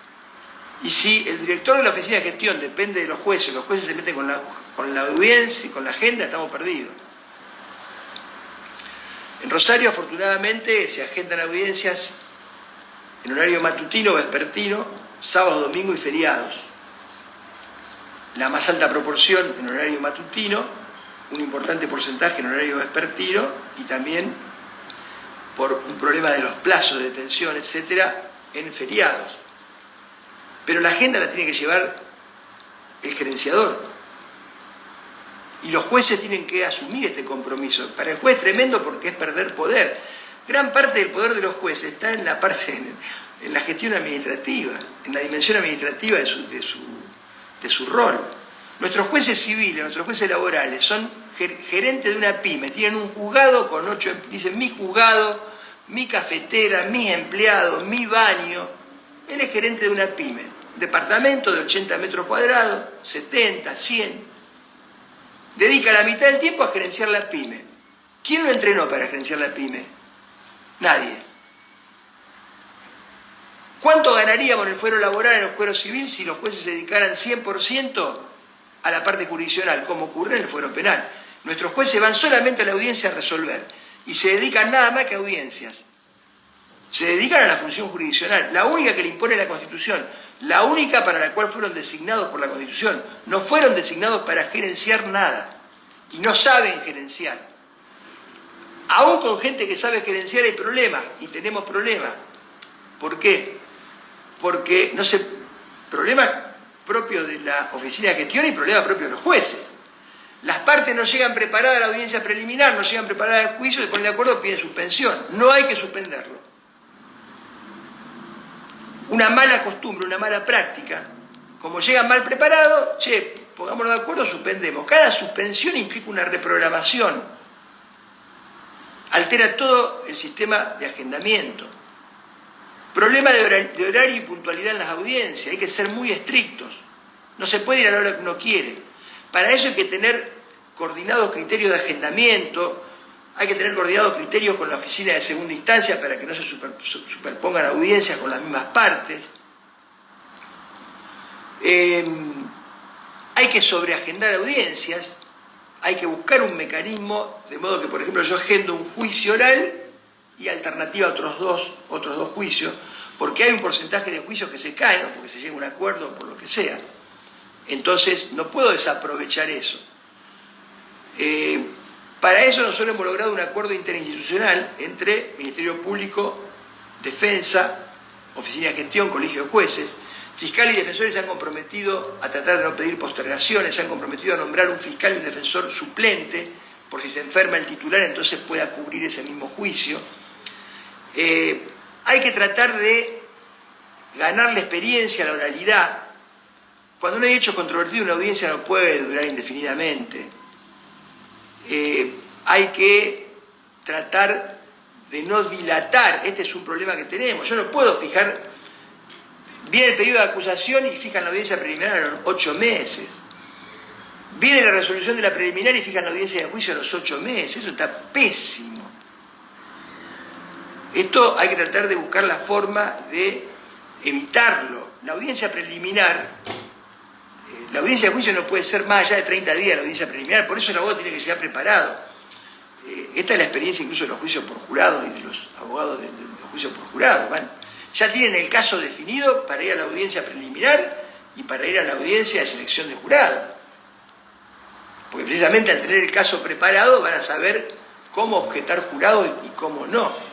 Y si el director de la oficina de gestión depende de los jueces se meten con la audiencia y con la agenda, estamos perdidos. En Rosario, afortunadamente, se agendan audiencias en horario matutino, vespertino, sábado, domingo y feriados. La más alta proporción en horario matutino, un importante porcentaje en horario vespertino y también por un problema de los plazos de detención, etcétera, en feriados. Pero la agenda la tiene que llevar el gerenciador. Y los jueces tienen que asumir este compromiso. Para el juez es tremendo porque es perder poder. Gran parte del poder de los jueces está en la la gestión administrativa, en la dimensión administrativa de su rol. Nuestros jueces civiles, nuestros jueces laborales son gerentes de una pyme, tienen un juzgado con 8, dicen mi juzgado, mi cafetera, mis empleados, mi baño. Él es gerente de una pyme, departamento de 80 metros cuadrados, 70, 100. Dedica la mitad del tiempo a gerenciar la pyme. ¿Quién lo entrenó para gerenciar la pyme? Nadie. ¿Cuánto ganaríamos en el fuero laboral, en el fuero civil, si los jueces se dedicaran 100% a la parte jurisdiccional, como ocurre en el fuero penal? Nuestros jueces van solamente a la audiencia a resolver y se dedican nada más que a audiencias. Se dedican a la función jurisdiccional, la única que le impone la Constitución, la única para la cual fueron designados por la Constitución. No fueron designados para gerenciar nada y no saben gerenciar. Aún con gente que sabe gerenciar hay problemas y tenemos problemas. ¿Por qué? Porque no sé, problemas propios de la oficina de gestión y problemas propios de los jueces. Las partes no llegan preparadas a la audiencia preliminar, no llegan preparadas al juicio, se ponen de acuerdo, piden suspensión. No hay que suspenderlo. Una mala costumbre, una mala práctica. Como llegan mal preparados, pongámonos de acuerdo, suspendemos. Cada suspensión implica una reprogramación. Altera todo el sistema de agendamiento. Problema de horario y puntualidad en las audiencias. Hay que ser muy estrictos. No se puede ir a la hora que uno quiere. Para eso hay que tener coordinados criterios de agendamiento. Hay que tener coordinados criterios con la oficina de segunda instancia para que no se superpongan audiencias con las mismas partes. Hay que sobreagendar audiencias. Hay que buscar un mecanismo de modo que, por ejemplo, yo agendo un juicio oral y alternativa a otros dos juicios, porque hay un porcentaje de juicios que se caen, ¿no? Porque se llega a un acuerdo por lo que sea. Entonces, no puedo desaprovechar eso. Para eso nosotros hemos logrado un acuerdo interinstitucional entre Ministerio Público, Defensa, Oficina de Gestión, Colegio de Jueces. Fiscales y defensores se han comprometido a tratar de no pedir postergaciones, se han comprometido a nombrar un fiscal y un defensor suplente, por si se enferma el titular, entonces pueda cubrir ese mismo juicio. Hay que tratar de ganar la experiencia, la oralidad. Cuando no hay hecho controvertido, una audiencia no puede durar indefinidamente. Hay que tratar de no dilatar. Este es un problema que tenemos. Yo no puedo fijar, viene el pedido de acusación y fijan la audiencia preliminar a los 8 meses. Viene la resolución de la preliminar y fijan la audiencia de juicio a los 8 meses. Eso está pésimo. Esto hay que tratar de buscar la forma de evitarlo. La audiencia preliminar, la audiencia de juicio no puede ser más allá de 30 días la audiencia preliminar, por eso el abogado tiene que llegar preparado. Esta es la experiencia incluso de los juicios por jurado y de los abogados de los juicios por jurado. Ya tienen el caso definido para ir a la audiencia preliminar y para ir a la audiencia de selección de jurado. Porque precisamente al tener el caso preparado van a saber cómo objetar jurado y cómo no.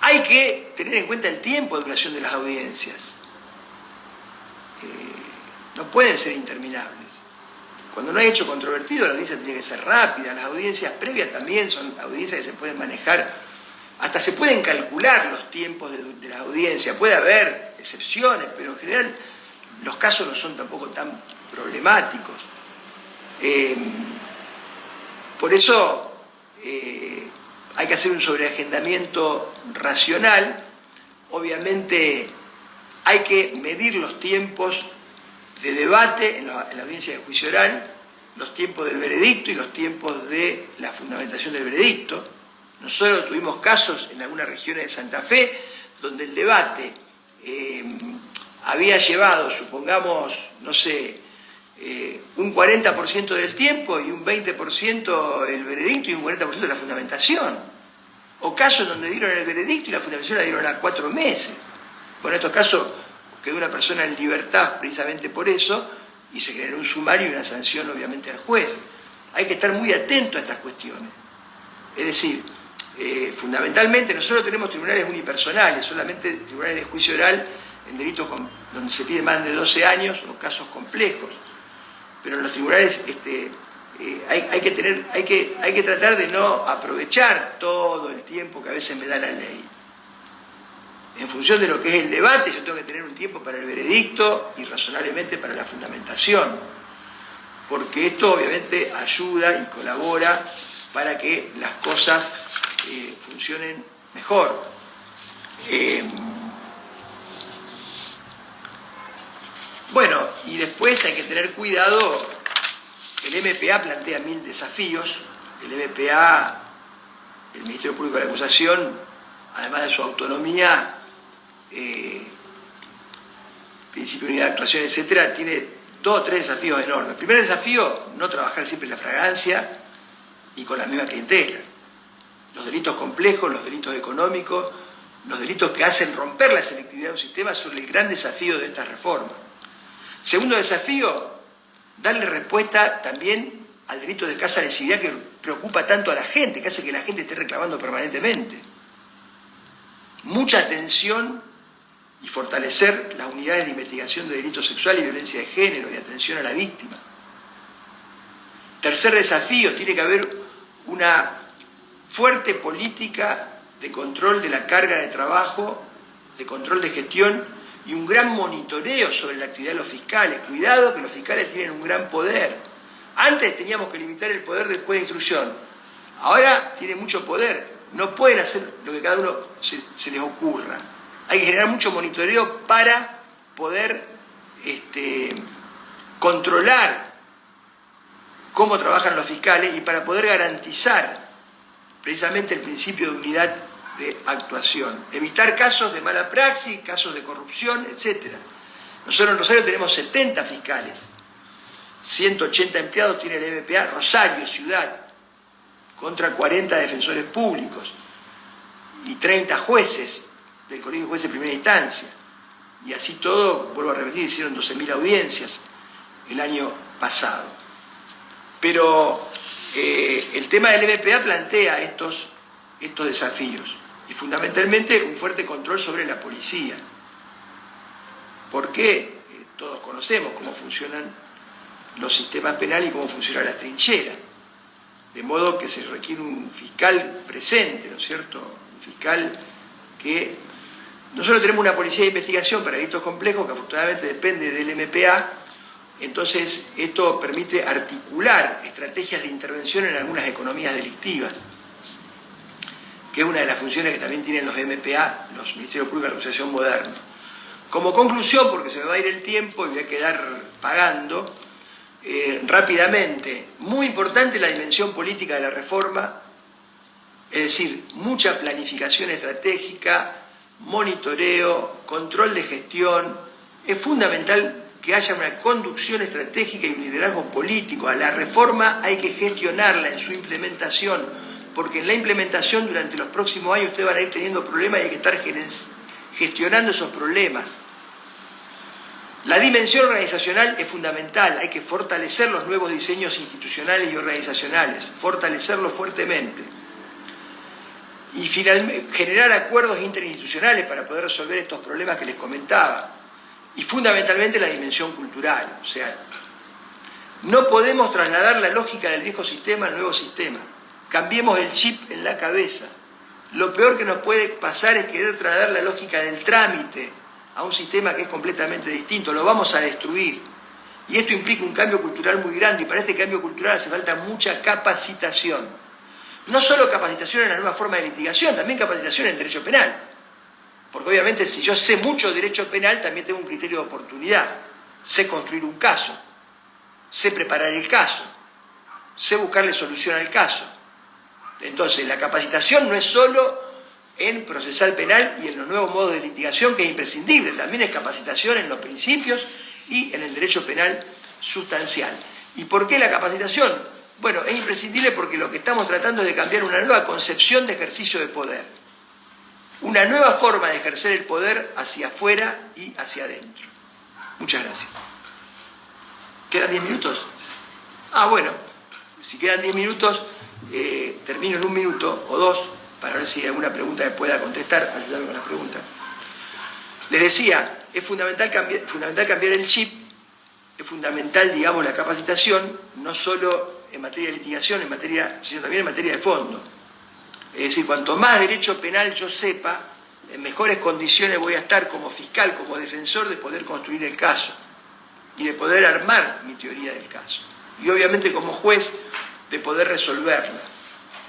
Hay que tener en cuenta el tiempo de duración de las audiencias. No pueden ser interminables. Cuando no hay hecho controvertido, la audiencia tiene que ser rápida. Las audiencias previas también son audiencias que se pueden manejar. Hasta se pueden calcular los tiempos de la audiencia. Puede haber excepciones, pero en general los casos no son tampoco tan problemáticos. Por eso hay que hacer un sobreagendamiento racional. Obviamente hay que medir los tiempos de debate en la audiencia de juicio oral los tiempos del veredicto y los tiempos de la fundamentación del veredicto. Nosotros tuvimos casos en algunas regiones de Santa Fe donde el debate había llevado, supongamos, no sé, un 40% del tiempo y un 20% el veredicto y un 40% la fundamentación. O casos donde dieron el veredicto y la fundamentación la dieron a 4 meses. Bueno, en estos casos quedó una persona en libertad precisamente por eso y se generó un sumario y una sanción obviamente al juez. Hay que estar muy atento a estas cuestiones. Es decir, fundamentalmente nosotros tenemos tribunales unipersonales, solamente tribunales de juicio oral en delitos donde se pide más de 12 años o casos complejos. Pero en los tribunales hay que tratar de no aprovechar todo el tiempo que a veces me da la ley. En función de lo que es el debate, yo tengo que tener un tiempo para el veredicto y razonablemente para la fundamentación, porque esto obviamente ayuda y colabora para que las cosas funcionen mejor. Bueno, y después hay que tener cuidado. El MPA plantea 1000 desafíos. El MPA, el Ministerio Público de la Acusación, además de su autonomía, principio de unidad de actuación, etcétera, tiene 2 o 3 desafíos enormes. El primer desafío, no trabajar siempre en la fragancia y con la misma clientela. Los delitos complejos, los delitos económicos, los delitos que hacen romper la selectividad de un sistema son el gran desafío de esta reforma. Segundo desafío, darle respuesta también al delito de escasa lesividad que preocupa tanto a la gente, que hace que la gente esté reclamando permanentemente. Mucha atención y fortalecer las unidades de investigación de delitos sexuales y violencia de género y atención a la víctima. Tercer desafío, tiene que haber una fuerte política de control de la carga de trabajo, de control de gestión y un gran monitoreo sobre la actividad de los fiscales. Cuidado que los fiscales tienen un gran poder. Antes teníamos que limitar el poder del juez de instrucción. Ahora tiene mucho poder. No pueden hacer lo que cada uno se les ocurra. Hay que generar mucho monitoreo para poder controlar cómo trabajan los fiscales y para poder garantizar precisamente el principio de unidad de actuación. Evitar casos de mala praxis, casos de corrupción, etc. Nosotros en Rosario tenemos 70 fiscales, 180 empleados tiene el MPA, Rosario, ciudad, contra 40 defensores públicos y 30 jueces del Colegio de Jueces de Primera Instancia. Y así todo, vuelvo a repetir, hicieron 12.000 audiencias el año pasado. Pero el tema del MPA plantea estos desafíos y fundamentalmente un fuerte control sobre la policía. Porque todos conocemos cómo funcionan los sistemas penales y cómo funciona la trinchera. De modo que se requiere un fiscal presente, ¿no es cierto? Un fiscal que... Nosotros tenemos una policía de investigación para delitos complejos que afortunadamente depende del MPA, entonces esto permite articular estrategias de intervención en algunas economías delictivas, que es una de las funciones que también tienen los MPA, los Ministerios Públicos de la Acusación modernos. Como conclusión, porque se me va a ir el tiempo y voy a quedar pagando, rápidamente, muy importante la dimensión política de la reforma, es decir, mucha planificación estratégica, monitoreo, control de gestión. Es fundamental que haya una conducción estratégica y un liderazgo político. A la reforma hay que gestionarla en su implementación, porque en la implementación durante los próximos años ustedes van a ir teniendo problemas y hay que estar gestionando esos problemas. La dimensión organizacional es fundamental, hay que fortalecer los nuevos diseños institucionales y organizacionales, fortalecerlos fuertemente. Y finalmente, generar acuerdos interinstitucionales para poder resolver estos problemas que les comentaba. Y fundamentalmente la dimensión cultural, o sea, no podemos trasladar la lógica del viejo sistema al nuevo sistema. Cambiemos el chip en la cabeza. Lo peor que nos puede pasar es querer trasladar la lógica del trámite a un sistema que es completamente distinto. Lo vamos a destruir. Y esto implica un cambio cultural muy grande, y para este cambio cultural hace falta mucha capacitación. No solo capacitación en la nueva forma de litigación, también capacitación en derecho penal. Porque obviamente si yo sé mucho de derecho penal, también tengo un criterio de oportunidad. Sé construir un caso, sé preparar el caso. sé buscarle solución al caso. Entonces, la capacitación no es solo en procesal penal y en los nuevos modos de litigación, que es imprescindible, también es capacitación en los principios y en el derecho penal sustancial. ¿Y por qué la capacitación? Bueno, es imprescindible porque lo que estamos tratando es de cambiar una nueva concepción de ejercicio de poder, una nueva forma de ejercer el poder hacia afuera y hacia adentro. Muchas gracias. ¿Quedan 10 minutos? Ah, bueno, si quedan 10 minutos, termino en 1 minuto o 2 para ver si hay alguna pregunta que pueda contestar, ayudarme con las preguntas. Les decía, es fundamental cambiar el chip, es fundamental, digamos, la capacitación, no solo en materia de litigación, sino también en materia de fondo. Es decir, cuanto más derecho penal yo sepa, en mejores condiciones voy a estar como fiscal, como defensor, de poder construir el caso y de poder armar mi teoría del caso. Y obviamente como juez, de poder resolverla.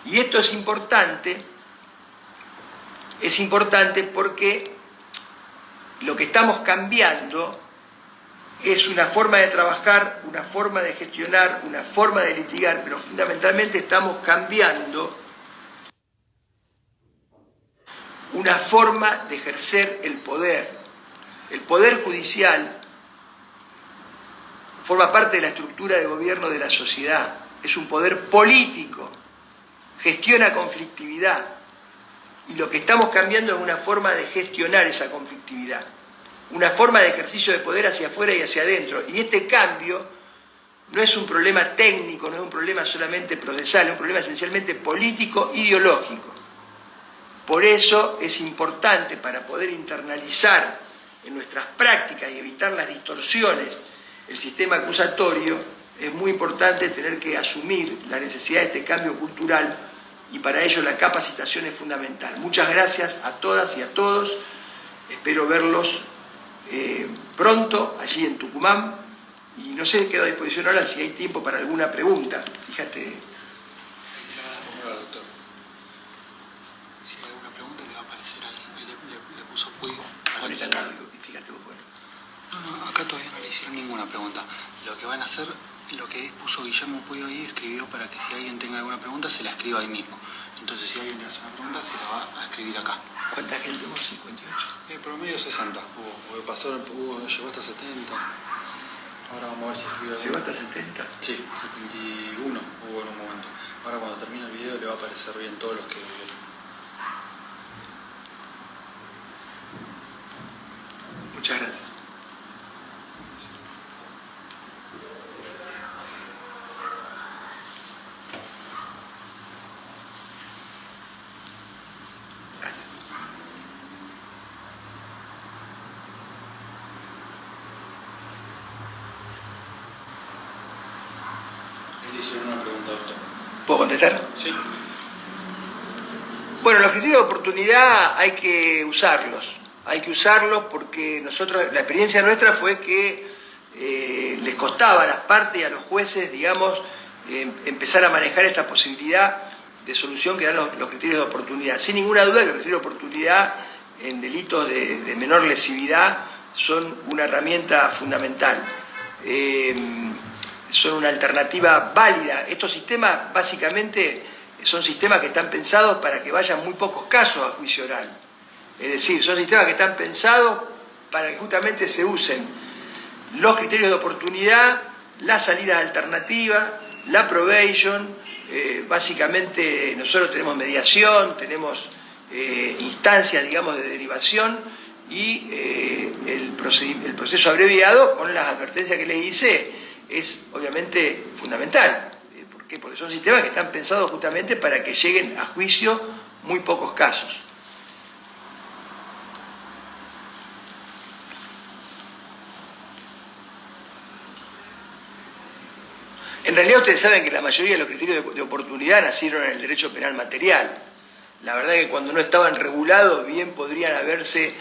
Y esto es importante porque lo que estamos cambiando es una forma de trabajar, una forma de gestionar, una forma de litigar, pero fundamentalmente estamos cambiando una forma de ejercer el poder. El poder judicial forma parte de la estructura de gobierno de la sociedad, es un poder político, gestiona conflictividad, y lo que estamos cambiando es una forma de gestionar esa conflictividad, una forma de ejercicio de poder hacia afuera y hacia adentro, y este cambio no es un problema técnico, no es un problema solamente procesal, es un problema esencialmente político, ideológico. Por eso es importante, para poder internalizar en nuestras prácticas y evitar las distorsiones el sistema acusatorio, es muy importante tener que asumir la necesidad de este cambio cultural, y para ello la capacitación es fundamental. Muchas gracias a todas y a todos, espero verlos pronto allí en Tucumán, y no sé, quedo a disposición ahora si hay tiempo para alguna pregunta. Fíjate.
Si hay alguna pregunta le va a aparecer ahí, le puso Puig.
Ponete al lado y fíjate vos.
No, acá todavía no le hicieron ninguna pregunta. Lo que van a hacer, lo que puso Guillermo Puig ahí, escribió para que si alguien tenga alguna pregunta se la escriba ahí mismo. Entonces si alguien le hace una pregunta se la va a escribir acá.
¿Cuánta gente hubo? 58.
Promedio 60. Llegó hasta 70. Ahora vamos a ver si escribió.
¿Llegó hasta 70?
Sí, 71 hubo en un momento. Ahora cuando termine el video le va a aparecer bien todos los que vieron.
Muchas gracias.
Le hicieron una pregunta, doctor.
¿Puedo contestar?
Sí.
Bueno, los criterios de oportunidad hay que usarlos. Hay que usarlos porque la experiencia nuestra fue que les costaba a las partes y a los jueces, digamos, empezar a manejar esta posibilidad de solución que dan los criterios de oportunidad. Sin ninguna duda que los criterios de oportunidad en delitos de menor lesividad son una herramienta fundamental. Son una alternativa válida. Estos sistemas básicamente son sistemas que están pensados para que vayan muy pocos casos a juicio oral. Es decir, son sistemas que están pensados para que justamente se usen los criterios de oportunidad, las salidas alternativas, la probation. Básicamente nosotros tenemos mediación, tenemos instancias, digamos, de derivación, y el proceso abreviado, con las advertencias que les hice, es obviamente fundamental. ¿Por qué? Porque son sistemas que están pensados justamente para que lleguen a juicio muy pocos casos. En realidad ustedes saben que la mayoría de los criterios de oportunidad nacieron en el derecho penal material. La verdad es que cuando no estaban regulados, bien podrían haberse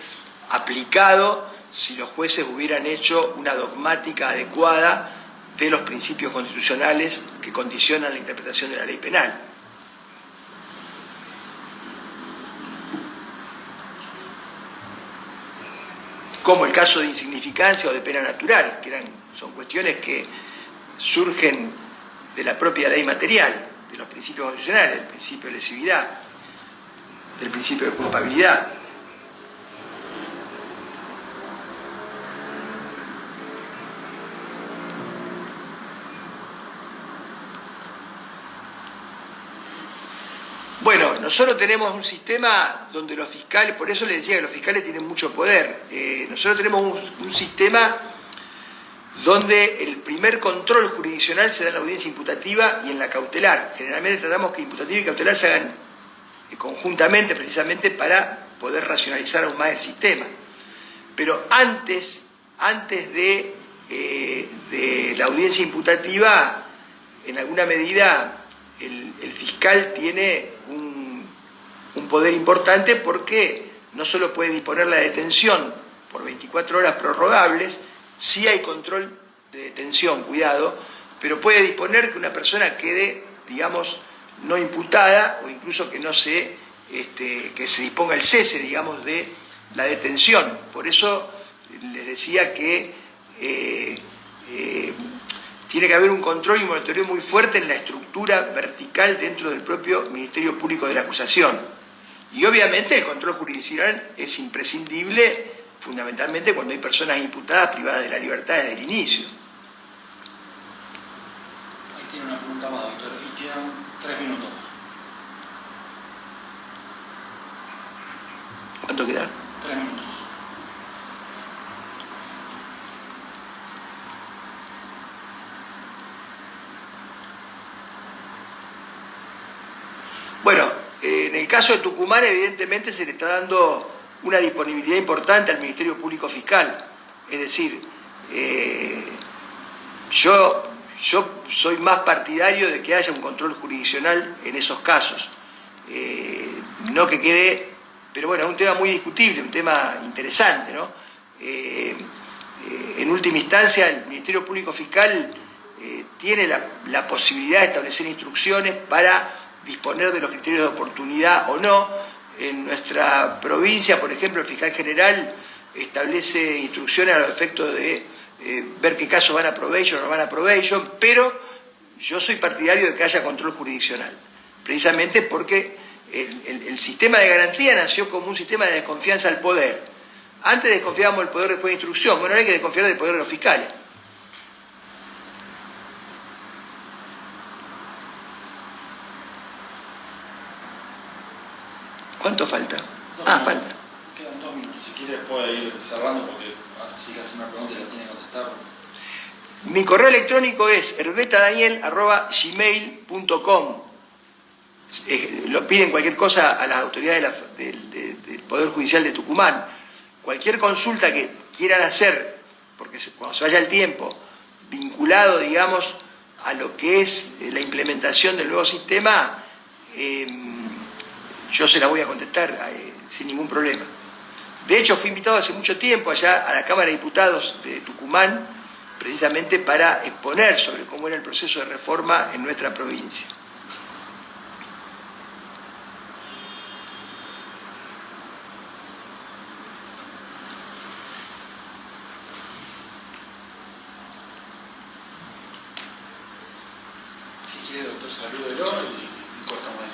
aplicado si los jueces hubieran hecho una dogmática adecuada de los principios constitucionales que condicionan la interpretación de la ley penal. Como el caso de insignificancia o de pena natural, que son cuestiones que surgen de la propia ley material, de los principios constitucionales, del principio de lesividad, del principio de culpabilidad. Bueno, nosotros tenemos un sistema donde los fiscales, por eso les decía que los fiscales tienen mucho poder. Nosotros tenemos un sistema donde el primer control jurisdiccional se da en la audiencia imputativa y en la cautelar. Generalmente tratamos que imputativa y cautelar se hagan conjuntamente, precisamente para poder racionalizar aún más el sistema. Pero antes de la audiencia imputativa, en alguna medida, el fiscal tiene un poder importante porque no solo puede disponer la detención por 24 horas prorrogables, sí hay control de detención, cuidado, pero puede disponer que una persona quede, digamos, no imputada o incluso que no se, que se disponga el cese, digamos, de la detención. Por eso les decía que tiene que haber un control y monitoreo muy fuerte en la estructura vertical dentro del propio Ministerio Público de la Acusación. Y obviamente el control jurisdiccional es imprescindible, fundamentalmente cuando hay personas imputadas privadas de la libertad desde el inicio.
Ahí tiene una pregunta más, doctor, y quedan 3 minutos.
¿Cuánto queda?
3 minutos.
Bueno, en el caso de Tucumán, evidentemente se le está dando una disponibilidad importante al Ministerio Público Fiscal. Es decir, yo soy más partidario de que haya un control jurisdiccional en esos casos. No que quede, pero bueno, es un tema muy discutible, un tema interesante, ¿no? En última instancia, el Ministerio Público Fiscal tiene la posibilidad de establecer instrucciones para disponer de los criterios de oportunidad o no. En nuestra provincia, por ejemplo, el fiscal general establece instrucciones a los efectos de ver qué casos van a probation o no van a probation, pero yo soy partidario de que haya control jurisdiccional, precisamente porque el sistema de garantía nació como un sistema de desconfianza al poder. Antes desconfiábamos del poder después de instrucción, bueno, ahora hay que desconfiar del poder de los fiscales. ¿Cuánto falta? Falta.
Quedan 2 minutos. Si quiere puede ir cerrando porque si le hace una pregunta y la tiene que contestar.
Mi correo electrónico es herbetadaniel@gmail.com. Lo piden cualquier cosa a las autoridades del Poder Judicial de Tucumán. Cualquier consulta que quieran hacer, porque cuando se vaya el tiempo, vinculado, digamos, a lo que es la implementación del nuevo sistema, yo se la voy a contestar sin ningún problema. De hecho, fui invitado hace mucho tiempo allá a la Cámara de Diputados de Tucumán, precisamente para exponer sobre cómo era el proceso de reforma en nuestra provincia.
Si quiere, doctor, salúdelo y cortamos ahí.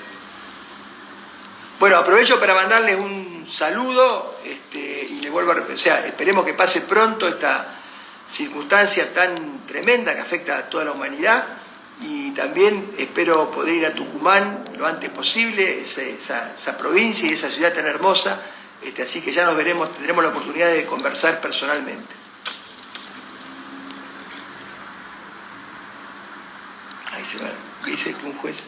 Bueno, aprovecho para mandarles un saludo y le vuelvo a repetir, o sea, esperemos que pase pronto esta circunstancia tan tremenda que afecta a toda la humanidad y también espero poder ir a Tucumán lo antes posible, esa provincia y esa ciudad tan hermosa, así que ya nos veremos, tendremos la oportunidad de conversar personalmente. Ahí se va, dice que un juez...